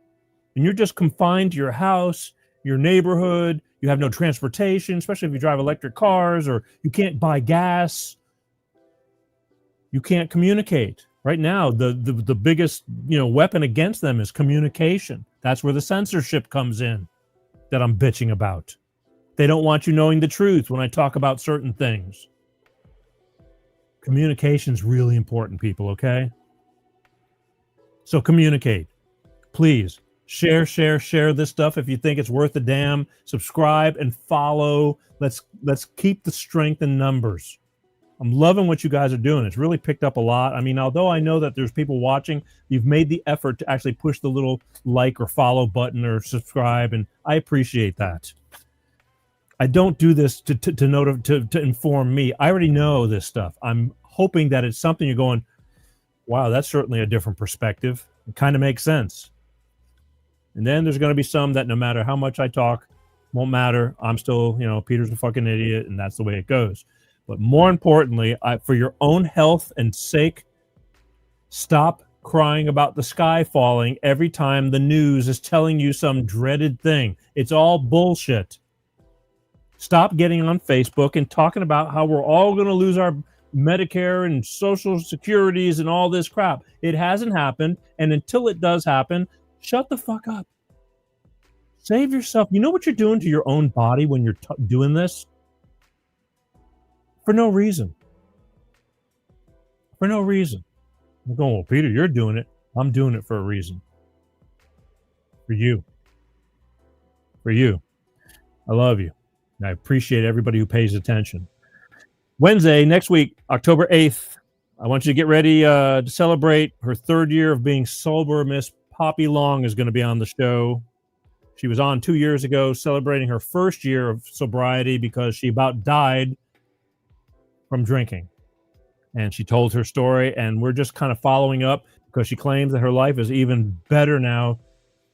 Speaker 1: and you're just confined to your house, your neighborhood, you have no transportation, especially if you drive electric cars, or you can't buy gas, you can't communicate. Right now, the biggest weapon against them is communication. That's where the censorship comes in that I'm bitching about. They don't want you knowing the truth when I talk about certain things. Communication's really important, people, okay? So communicate. Please share this stuff if you think it's worth a damn. Subscribe and follow. Let's keep the strength in numbers. I'm loving what you guys are doing. It's really picked up a lot. I mean, although I know that there's people watching, you've made the effort to actually push the little like or follow button or subscribe, and I appreciate that. I don't do this to inform me. I already know this stuff. I'm hoping that it's something you're going, wow, that's certainly a different perspective. It kind of makes sense. And then there's going to be some that no matter how much I talk, won't matter. I'm still, Peter's a fucking idiot, and that's the way it goes. But more importantly, for your own health and sake, stop crying about the sky falling every time the news is telling you some dreaded thing. It's all bullshit. Stop getting on Facebook and talking about how we're all going to lose our Medicare and Social Securities and all this crap. It hasn't happened, and until it does happen, shut the fuck up. Save yourself. You know what you're doing to your own body when you're doing this? For no reason. For no reason. I'm going, well, Peter, you're doing it. I'm doing it for a reason. For you. For you. I love you. And I appreciate everybody who pays attention. Wednesday, next week, October 8th, I want you to get ready to celebrate her 3rd year of being sober. Miss Poppy Long is going to be on the show. She was on 2 years ago celebrating her 1st year of sobriety because she about died from drinking. and she told her story, and we're just kind of following up because she claims that her life is even better now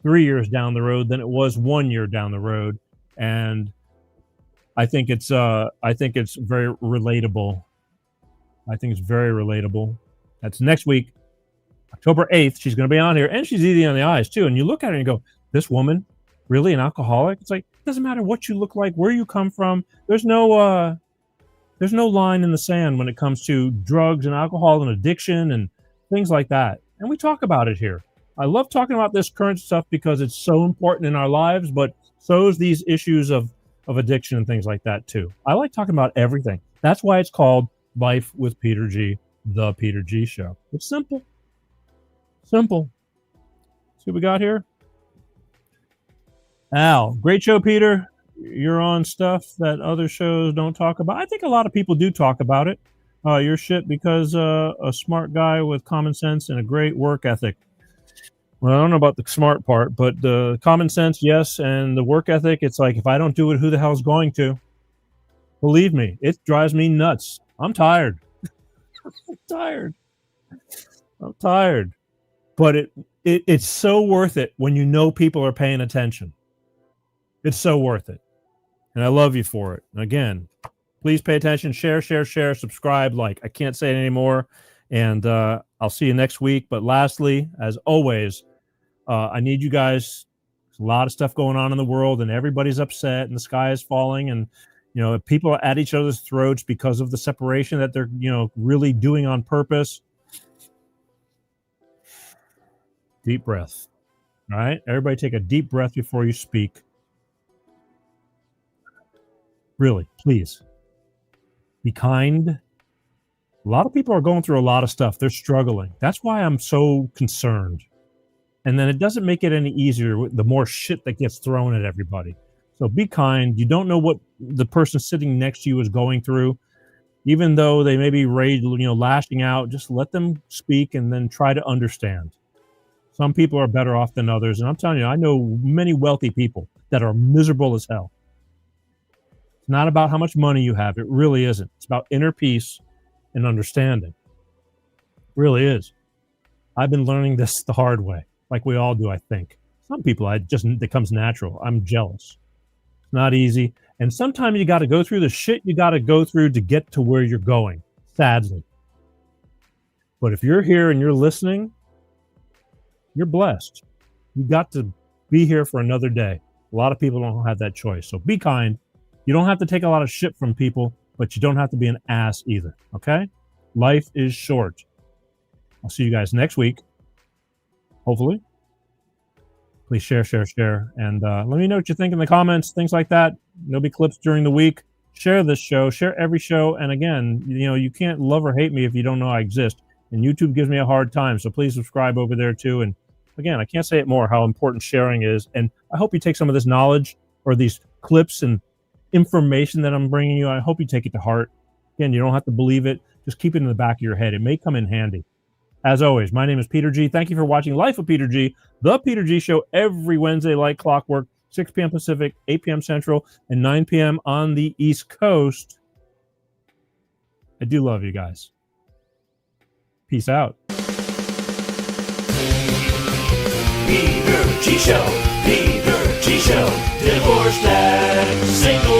Speaker 1: 3 years down the road than it was 1 year down the road. And I think it's very relatable. I think it's very relatable. That's next week, October 8th. She's going to be on here, and she's easy on the eyes too. And you look at her and you go, this woman, really an alcoholic? It's like, it doesn't matter what you look like, where you come from. There's no line in the sand when it comes to drugs and alcohol and addiction and things like that. And we talk about it here. I love talking about this current stuff because it's so important in our lives, but so is these issues of addiction and things like that too. I like talking about everything. That's why it's called Life with Peter G, The Peter G Show. It's simple. Simple. See what we got here? Al, great show, Peter. You're on stuff that other shows don't talk about. I think a lot of people do talk about it. Your shit because a smart guy with common sense and a great work ethic. Well, I don't know about the smart part, but the common sense, yes, and the work ethic, it's like, if I don't do it, who the hell's going to? Believe me, it drives me nuts. I'm tired. I'm tired. But it's so worth it when you know people are paying attention. It's so worth it. And I love you for it. And again, please pay attention, share, subscribe, like. I can't say it anymore. And I'll see you next week. But lastly, as always, I need you guys. There's a lot of stuff going on in the world, and everybody's upset, and the sky is falling, and people are at each other's throats because of the separation that they're really doing on purpose. Deep breath. All right, everybody, take a deep breath before you speak. Really, please be kind. A lot of people are going through a lot of stuff. They're struggling. That's why I'm so concerned. And then it doesn't make it any easier the more shit that gets thrown at everybody. So be kind. You don't know what the person sitting next to you is going through. Even though they may be lashing out, just let them speak and then try to understand. Some people are better off than others. And I'm telling you, I know many wealthy people that are miserable as hell. It's not about how much money you have. It really isn't. It's about inner peace and understanding. It really is. I've been learning this the hard way, like we all do, I think. Some people, it comes natural. I'm jealous. It's not easy. And sometimes you got to go through the shit you got to go through to get to where you're going, sadly. But if you're here and you're listening, you're blessed. You got to be here for another day. A lot of people don't have that choice. So be kind. You don't have to take a lot of shit from people, but you don't have to be an ass either. Okay? Life is short. I'll see you guys next week. Hopefully. Please share. And let me know what you think in the comments, things like that. There'll be clips during the week. Share this show. Share every show. And again, you can't love or hate me if you don't know I exist. And YouTube gives me a hard time. So please subscribe over there too. And again, I can't say it more how important sharing is. And I hope you take some of this knowledge or these clips and information that I'm bringing you. I hope you take it to heart. Again, you don't have to believe it. Just keep it in the back of your head. It may come in handy. As always, my name is Peter G. Thank you for watching Life of Peter G, The Peter G Show, every Wednesday like clockwork, 6 p.m. Pacific, 8 p.m. Central, and 9 p.m. on the East Coast. I do love you guys. Peace out.
Speaker 7: Peter G Show, Peter G Show, divorced dad, single